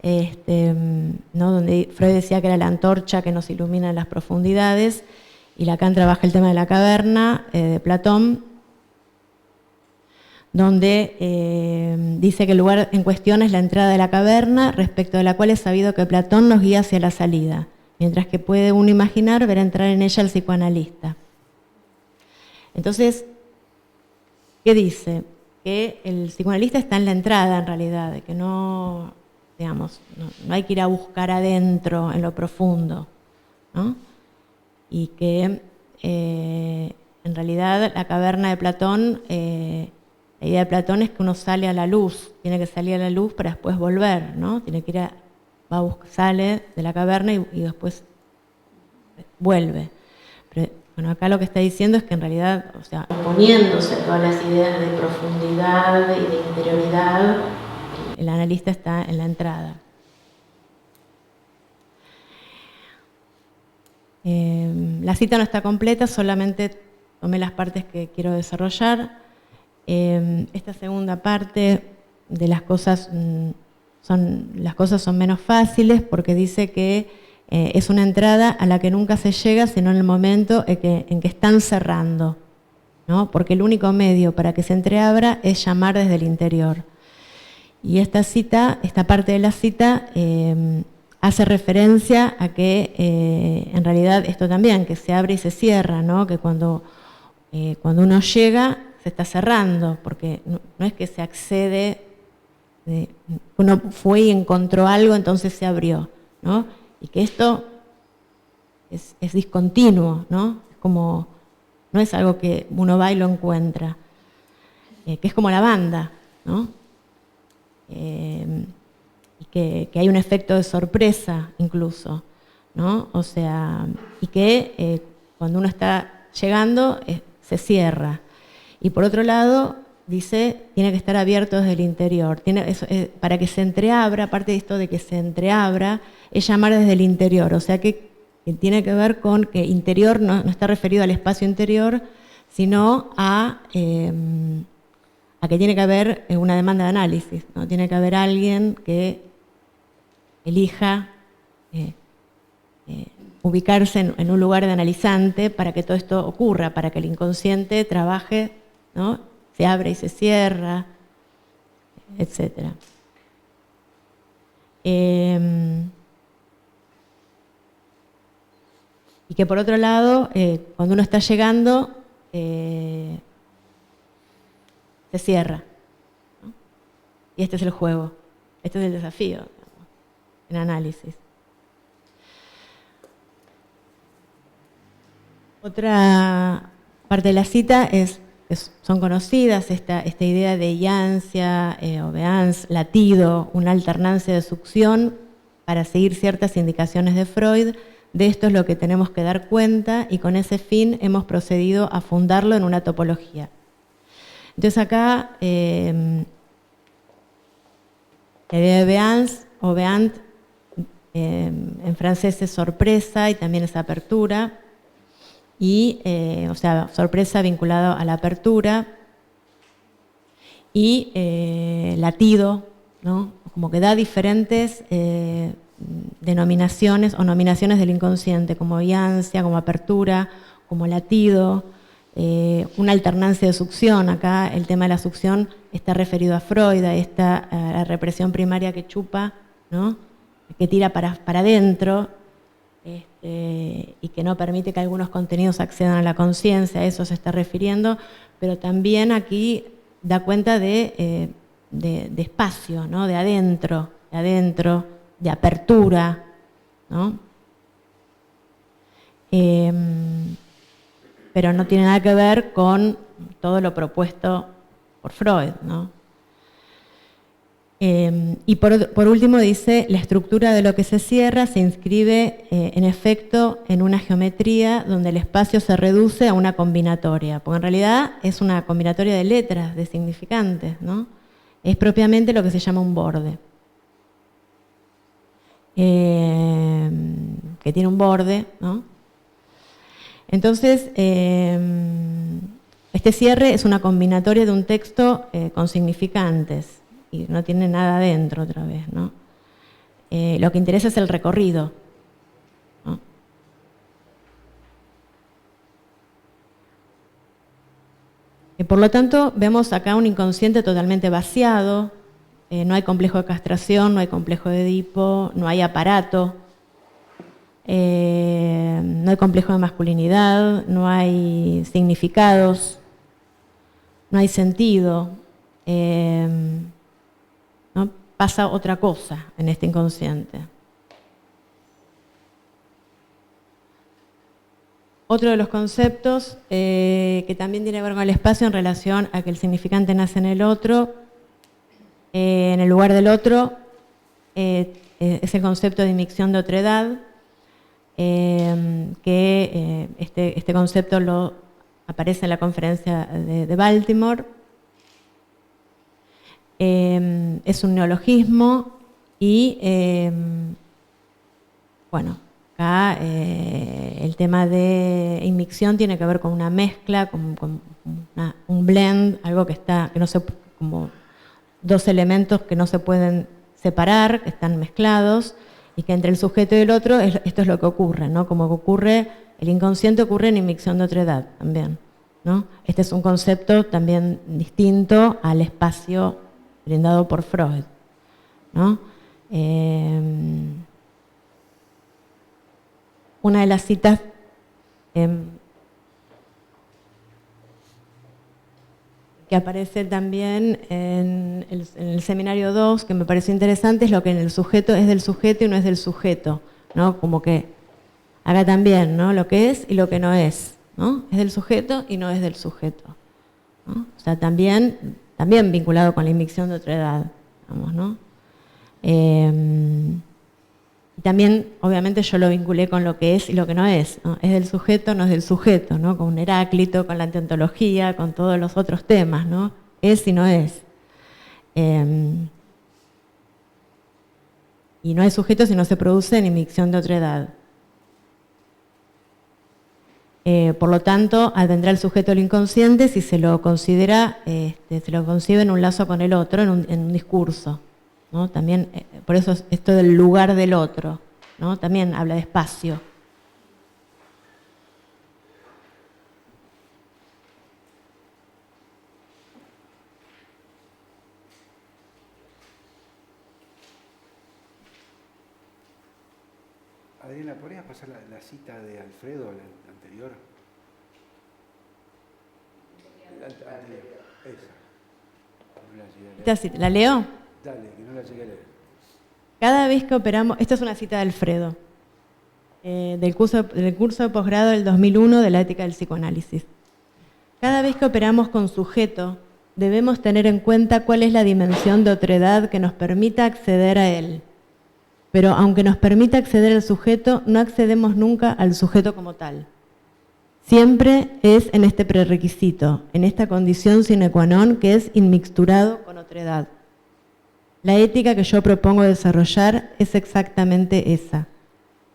¿no? Donde Freud decía que era la antorcha que nos ilumina en las profundidades, y Lacan trabaja el tema de la caverna de Platón, donde dice que el lugar en cuestión es la entrada de la caverna, respecto de la cual es sabido que Platón nos guía hacia la salida, mientras que puede uno imaginar ver entrar en ella al psicoanalista. Entonces, ¿qué dice? Que el psicoanalista está en la entrada, en realidad, de que no, digamos, no hay que ir a buscar adentro, en lo profundo, ¿no? Y que en realidad la caverna de Platón, la idea de Platón es que uno sale a la luz, tiene que salir a la luz para después volver, ¿no? Tiene que ir sale de la caverna y después vuelve. Pero bueno, acá lo que está diciendo es que en realidad, o sea, oponiéndose a todas las ideas de profundidad y de interioridad, el analista está en la entrada. La cita no está completa, solamente tomé las partes que quiero desarrollar. Esta segunda parte de las cosas son menos fáciles, porque dice que es una entrada a la que nunca se llega sino en el momento en que están cerrando, ¿no? Porque el único medio para que se entreabra es llamar desde el interior. Y esta parte de la cita hace referencia a que en realidad esto también, que se abre y se cierra, ¿no? Que cuando uno llega se está cerrando, porque no es que se accede, uno fue y encontró algo, entonces se abrió, ¿no? Y que esto es discontinuo, ¿no? No es algo que uno va y lo encuentra, que es como la banda, ¿no? Y que hay un efecto de sorpresa incluso, ¿no? O sea, y que cuando uno está llegando se cierra. Y por otro lado, dice, tiene que estar abierto desde el interior. Para que se entreabra, aparte de esto de que se entreabra, es llamar desde el interior, o sea que tiene que ver con que interior no está referido al espacio interior, sino a que tiene que haber una demanda de análisis, ¿no? Tiene que haber alguien que elija ubicarse en un lugar de analizante para que todo esto ocurra, para que el inconsciente trabaje, ¿no? Se abre y se cierra, etc. Y que por otro lado, cuando uno está llegando, se cierra, ¿no? Y este es el juego, este es el desafío, digamos, en análisis. Otra parte de la cita son conocidas, esta idea de yancia o beance, latido, una alternancia de succión para seguir ciertas indicaciones de Freud. De esto es lo que tenemos que dar cuenta y con ese fin hemos procedido a fundarlo en una topología. Entonces acá, la idea de beance o beant en francés es sorpresa y también es apertura. Y, o sea, sorpresa vinculada a la apertura y latido, ¿no? Como que da diferentes denominaciones o nominaciones del inconsciente, como yancia, como apertura, como latido, una alternancia de succión. Acá el tema de la succión está referido a Freud, a la represión primaria que chupa, ¿no? Que tira para adentro. Y que no permite que algunos contenidos accedan a la conciencia, a eso se está refiriendo, pero también aquí da cuenta de espacio, ¿no? de adentro, de apertura, ¿no? Pero no tiene nada que ver con todo lo propuesto por Freud, ¿no? Y por último dice, la estructura de lo que se cierra se inscribe en efecto en una geometría donde el espacio se reduce a una combinatoria, porque en realidad es una combinatoria de letras, de significantes, ¿no? Es propiamente lo que se llama un borde, que tiene un borde, ¿no? Entonces, este cierre es una combinatoria de un texto con significantes, y no tiene nada adentro otra vez, ¿no? Lo que interesa es el recorrido, ¿no? Por lo tanto, vemos acá un inconsciente totalmente vaciado, no hay complejo de castración, no hay complejo de Edipo, no hay aparato, no hay complejo de masculinidad, no hay significados, no hay sentido. ¿No? Pasa otra cosa en este inconsciente. Otro de los conceptos que también tiene que ver con el espacio en relación a que el significante nace en el otro, en el lugar del otro, es el concepto de inmixción de otredad, que este concepto aparece en la conferencia de Baltimore. Es un neologismo y, bueno, acá el tema de inmixción tiene que ver con una mezcla, con un blend, algo que no se, como dos elementos que no se pueden separar, que están mezclados, y que entre el sujeto y el otro esto es lo que ocurre, ¿no? Como que ocurre, el inconsciente ocurre en inmixción de otredad también, ¿no? Este es un concepto también distinto al espacio brindado por Freud, ¿no? Una de las citas que aparece también en el seminario 2, que me pareció interesante, es lo que en el sujeto es del sujeto y no es del sujeto, ¿no? Como que Acá también, ¿no? Lo que es y lo que no es, ¿no? Es del sujeto y no es del sujeto, ¿no? O sea, también vinculado con la inmixción de otra edad, digamos, ¿no? También, obviamente, yo lo vinculé con lo que es y lo que no es, ¿no? Es del sujeto, no es del sujeto, ¿no? Con Heráclito, con la antiontología, con todos los otros temas, ¿no? Es y no es. Y no hay sujeto si no se produce en inmixción de otra edad. Por lo tanto, vendrá el sujeto al inconsciente si se lo considera, se lo concibe en un lazo con el otro, en un discurso, ¿no? También, por eso esto del lugar del otro, ¿no? También habla de espacio. Adriana, ¿podrías pasar la cita de Alfredo, la anterior? Esa. ¿La leo? Dale, que no la llegué a leer. Cada vez que operamos, esta es una cita de Alfredo, del curso de posgrado del 2001 de la ética del psicoanálisis. Cada vez que operamos con sujeto, debemos tener en cuenta cuál es la dimensión de otredad que nos permita acceder a él. Pero aunque nos permita acceder al sujeto, no accedemos nunca al sujeto como tal. Siempre es en este prerequisito, en esta condición sine qua non que es inmixturado con otredad. La ética que yo propongo desarrollar es exactamente esa.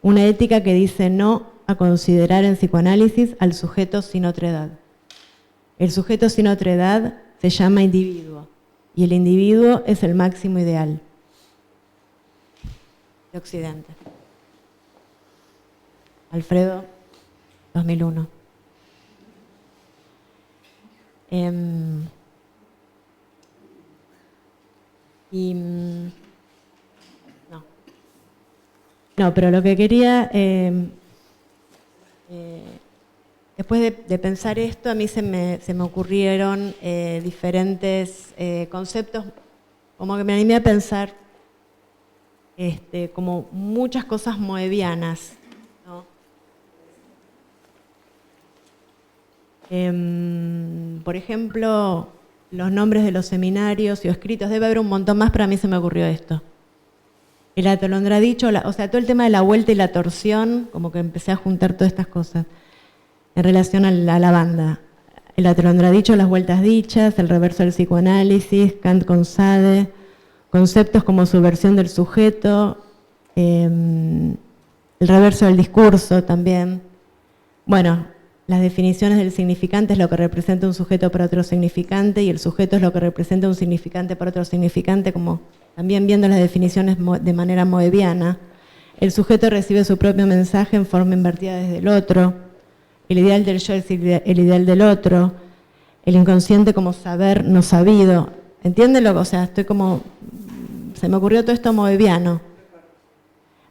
Una ética que dice no a considerar en psicoanálisis al sujeto sin otredad. El sujeto sin otredad se llama individuo y el individuo es el máximo ideal de Occidente. Alfredo, 2001. No, pero lo que quería, después de pensar esto, a mí se me ocurrieron diferentes conceptos, como que me animé a pensar como muchas cosas moebianas, ¿no? Por ejemplo, los nombres de los seminarios y escritos, debe haber un montón más, pero a mí se me ocurrió esto. El atolondradicho, o sea, todo el tema de la vuelta y la torsión, como que empecé a juntar todas estas cosas en relación a la banda. El atolondradicho, las vueltas dichas, el reverso del psicoanálisis, Kant con Sade, conceptos como subversión del sujeto, el reverso del discurso también. Bueno, las definiciones del significante es lo que representa un sujeto para otro significante y el sujeto es lo que representa un significante para otro significante, como también viendo las definiciones de manera moebiana. El sujeto recibe su propio mensaje en forma invertida desde el otro. El ideal del yo es el ideal del otro. El inconsciente como saber no sabido. ¿Entienden lo que? O sea, estoy como... Se me ocurrió todo esto moebiano.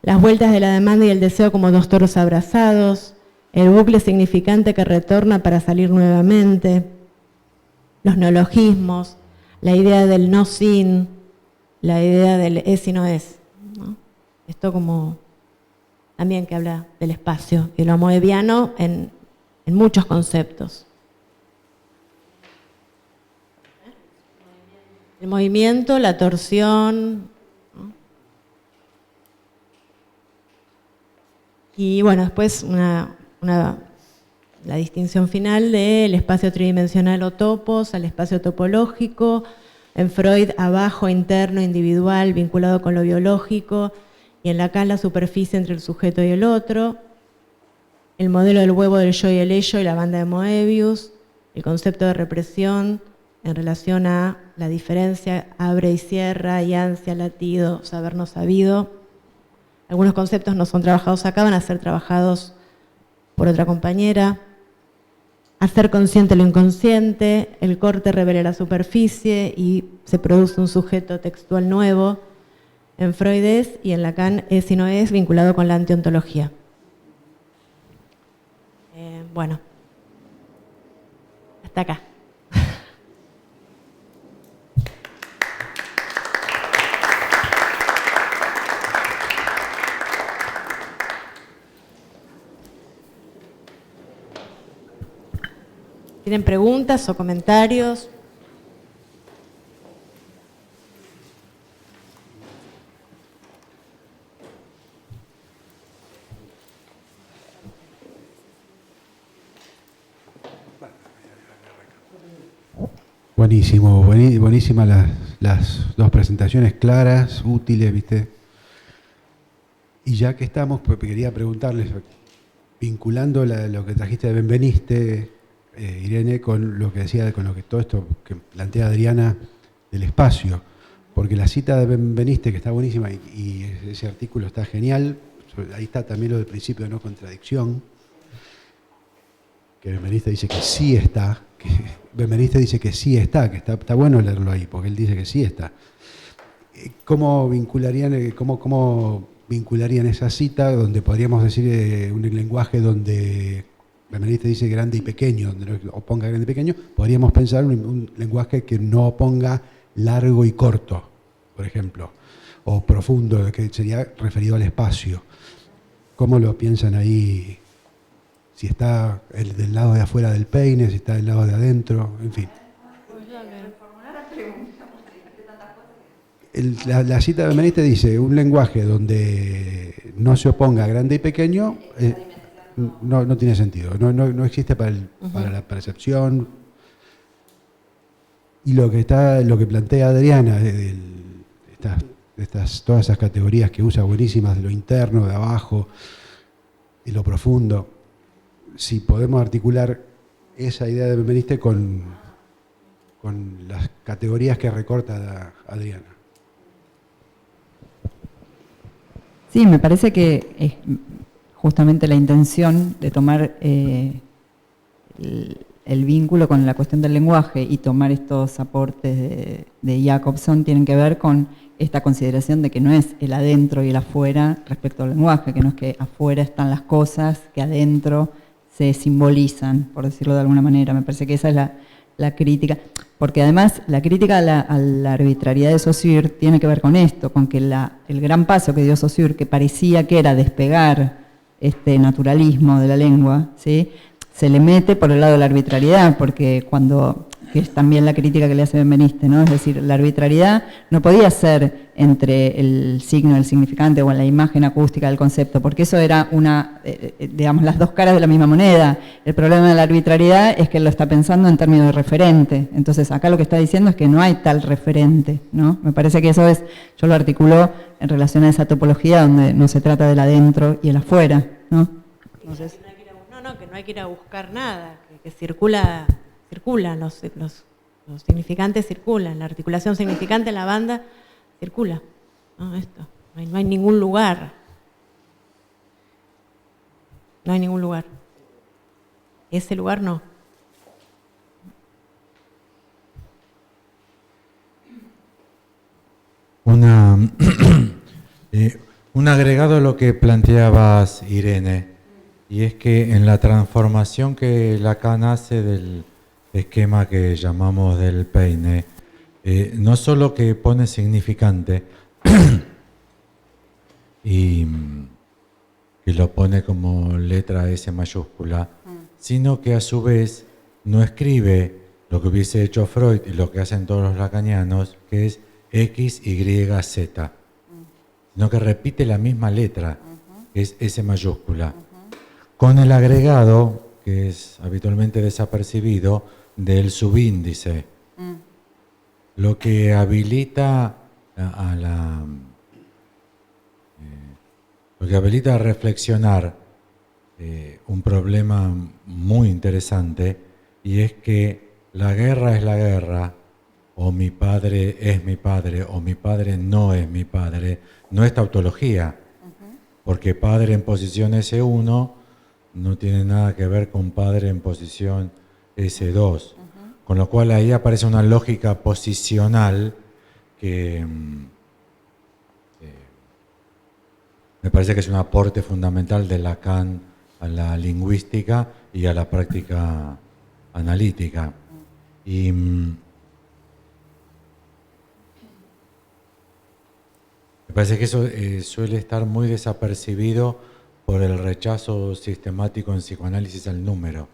Las vueltas de la demanda y el deseo como dos toros abrazados. El bucle significante que retorna para salir nuevamente. Los neologismos. La idea del no sin. La idea del es y no es, ¿no? Esto como también que habla del espacio y lo moebiano en muchos conceptos. El movimiento, la torsión, ¿no? Y bueno, después la distinción final del espacio tridimensional o topos al espacio topológico. En Freud, abajo, interno, individual, vinculado con lo biológico, y en Lacan la superficie entre el sujeto y el otro. El modelo del huevo, del yo y el ello y la banda de Moebius. El concepto de represión en relación a la diferencia, abre y cierra, y ansia, latido, saber no sabido. Algunos conceptos no son trabajados acá, van a ser trabajados por otra compañera. Hacer consciente lo inconsciente, el corte revela la superficie y se produce un sujeto textual nuevo. En Freud es, y en Lacan es y no es, vinculado con la antiontología. Bueno, hasta acá. ¿Tienen preguntas o comentarios? Buenísimo, buenísimas las dos presentaciones claras, útiles, ¿viste? Y ya que estamos, pues quería preguntarles, vinculando lo que trajiste de Benveniste, Irene, con lo que decía, con lo que todo esto que plantea Adriana del espacio, porque la cita de Benveniste, que está buenísima, y ese artículo está genial, ahí está también lo del principio de no contradicción, que Benveniste dice que sí está, Benveniste dice que sí está, que está bueno leerlo ahí, porque él dice que sí está. ¿Cómo vincularían esa cita, donde podríamos decir un lenguaje donde Benveniste dice grande y pequeño, donde no oponga grande y pequeño, podríamos pensar un lenguaje que no oponga largo y corto, por ejemplo, o profundo, que sería referido al espacio? ¿Cómo lo piensan ahí? Si está del lado de afuera del peine, si está del lado de adentro, en fin. La cita de Benveniste dice un lenguaje donde no se oponga grande y pequeño no tiene sentido, no existe para la percepción. Y lo que plantea Adriana, todas esas categorías que usa buenísimas, de lo interno, de abajo, y lo profundo, si podemos articular esa idea de Benveniste con las categorías que recorta Adriana. Sí, me parece que es justamente la intención de tomar el vínculo con la cuestión del lenguaje y tomar estos aportes de Jacobson tienen que ver con esta consideración de que no es el adentro y el afuera respecto al lenguaje, que no es que afuera están las cosas, que adentro se simbolizan, por decirlo de alguna manera. Me parece que esa es la crítica, porque además la crítica a la arbitrariedad de Saussure tiene que ver con esto, con que el gran paso que dio Saussure, que parecía que era despegar este naturalismo de la lengua, ¿sí?, se le mete por el lado de la arbitrariedad, porque que es también la crítica que le hace Benveniste, ¿no? Es decir, la arbitrariedad no podía ser entre el signo, el significante o en la imagen acústica del concepto, porque eso era digamos, las dos caras de la misma moneda. El problema de la arbitrariedad es que él lo está pensando en términos de referente. Entonces, acá lo que está diciendo es que no hay tal referente, ¿no? Me parece que eso yo lo articulo en relación a esa topología donde no se trata del adentro y el afuera, ¿no? Entonces, que no hay que ir a buscar nada, que circulan, los significantes circulan, la articulación significante en la banda circula. No, no hay ningún lugar. No hay ningún lugar. Ese lugar no. Un agregado a lo que planteabas, Irene, y es que en la transformación que Lacan hace del esquema que llamamos del peine, no solo que pone significante y que lo pone como letra S mayúscula, sino que a su vez no escribe lo que hubiese hecho Freud y lo que hacen todos los lacanianos, que es X, Y, Z, sino que repite la misma letra, que es S mayúscula, con el agregado, que es habitualmente desapercibido, del subíndice, lo que habilita a reflexionar un problema muy interesante, y es que la guerra es la guerra, o mi padre es mi padre, o mi padre no es mi padre, no es tautología, porque padre en posición S1 no tiene nada que ver con padre en posición S2, con lo cual ahí aparece una lógica posicional que me parece que es un aporte fundamental de Lacan a la lingüística y a la práctica analítica. Y me parece que eso suele estar muy desapercibido por el rechazo sistemático en psicoanálisis al número.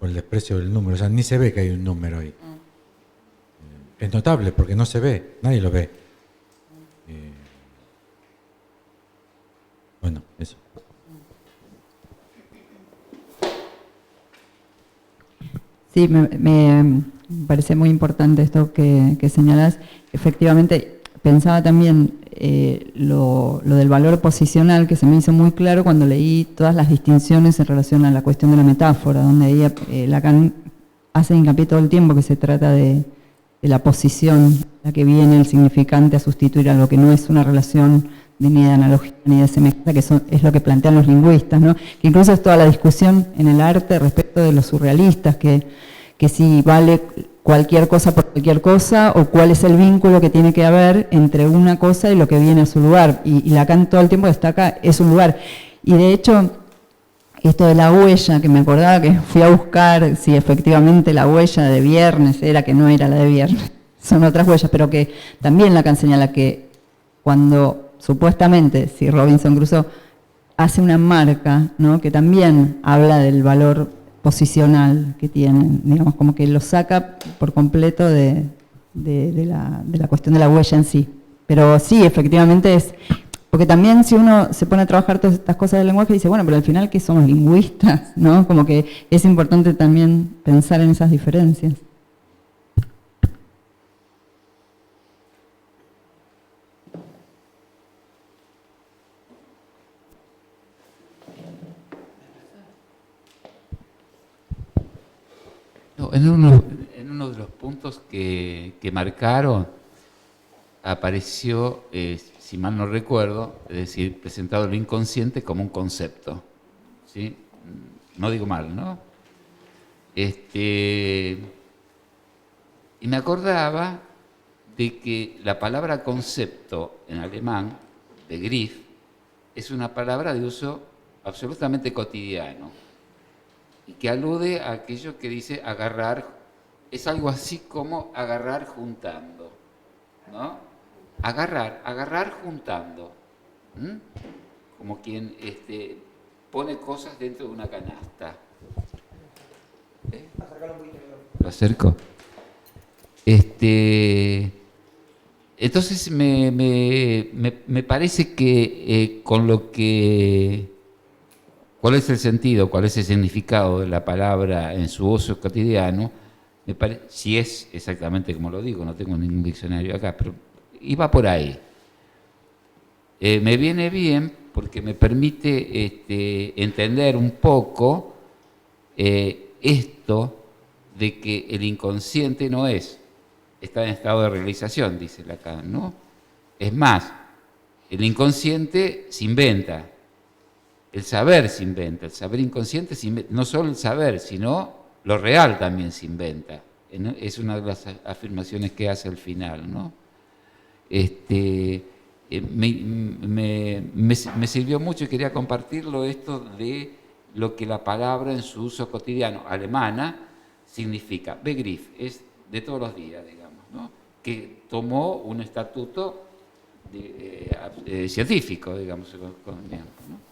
por el desprecio del número. O sea, ni se ve que hay un número ahí. Es notable porque no se ve, nadie lo ve. Bueno, eso. Sí, me parece muy importante esto que señalás. Efectivamente, pensaba también lo del valor posicional, que se me hizo muy claro cuando leí todas las distinciones en relación a la cuestión de la metáfora, donde Lacan hace hincapié todo el tiempo que se trata de la posición, la que viene el significante a sustituir a lo que no es una relación ni de analogía ni de semejanza, que es lo que plantean los lingüistas, ¿no? Que incluso es toda la discusión en el arte respecto de los surrealistas, que si vale cualquier cosa por cualquier cosa, o cuál es el vínculo que tiene que haber entre una cosa y lo que viene a su lugar. Y Lacan todo el tiempo destaca, es un lugar. Y de hecho, esto de la huella, que me acordaba que fui a buscar si efectivamente la huella de viernes era, que no era la de viernes, son otras huellas, pero que también Lacan señala que cuando supuestamente, si Robinson Crusoe hace una marca, ¿no?, que también habla del valor posicional que tienen, digamos, como que lo saca por completo de la cuestión de la huella en sí. Pero sí, efectivamente es, porque también si uno se pone a trabajar todas estas cosas del lenguaje, dice, bueno, pero al final, ¿qué somos, lingüistas?, ¿no? Como que es importante también pensar en esas diferencias. No, en uno de los puntos que marcaron apareció, si mal no recuerdo, es decir, presentado el inconsciente como un concepto, ¿sí? No digo mal, ¿no? Y me acordaba de que la palabra concepto en alemán, Begriff, es una palabra de uso absolutamente cotidiano y que alude a aquello que dice agarrar, es algo así como agarrar juntando, ¿no? Agarrar juntando, ¿m? Como quien pone cosas dentro de una canasta. Lo acerco. Entonces me parece que con lo que... ¿Cuál es el sentido, cuál es el significado de la palabra en su uso cotidiano? Si es exactamente como lo digo, no tengo ningún diccionario acá, pero iba por ahí. Me viene bien porque me permite entender un poco esto de que el inconsciente no está en estado de realización, dice Lacan, ¿no? Es más, el inconsciente se inventa. El saber se inventa, el saber inconsciente se inventa. No solo el saber, sino lo real también se inventa. Es una de las afirmaciones que hace al final, ¿no? Me sirvió mucho y quería compartirlo esto de lo que la palabra en su uso cotidiano alemana significa. Begriff es de todos los días, digamos, ¿no? Que tomó un estatuto científico, digamos, con el tiempo, ¿no?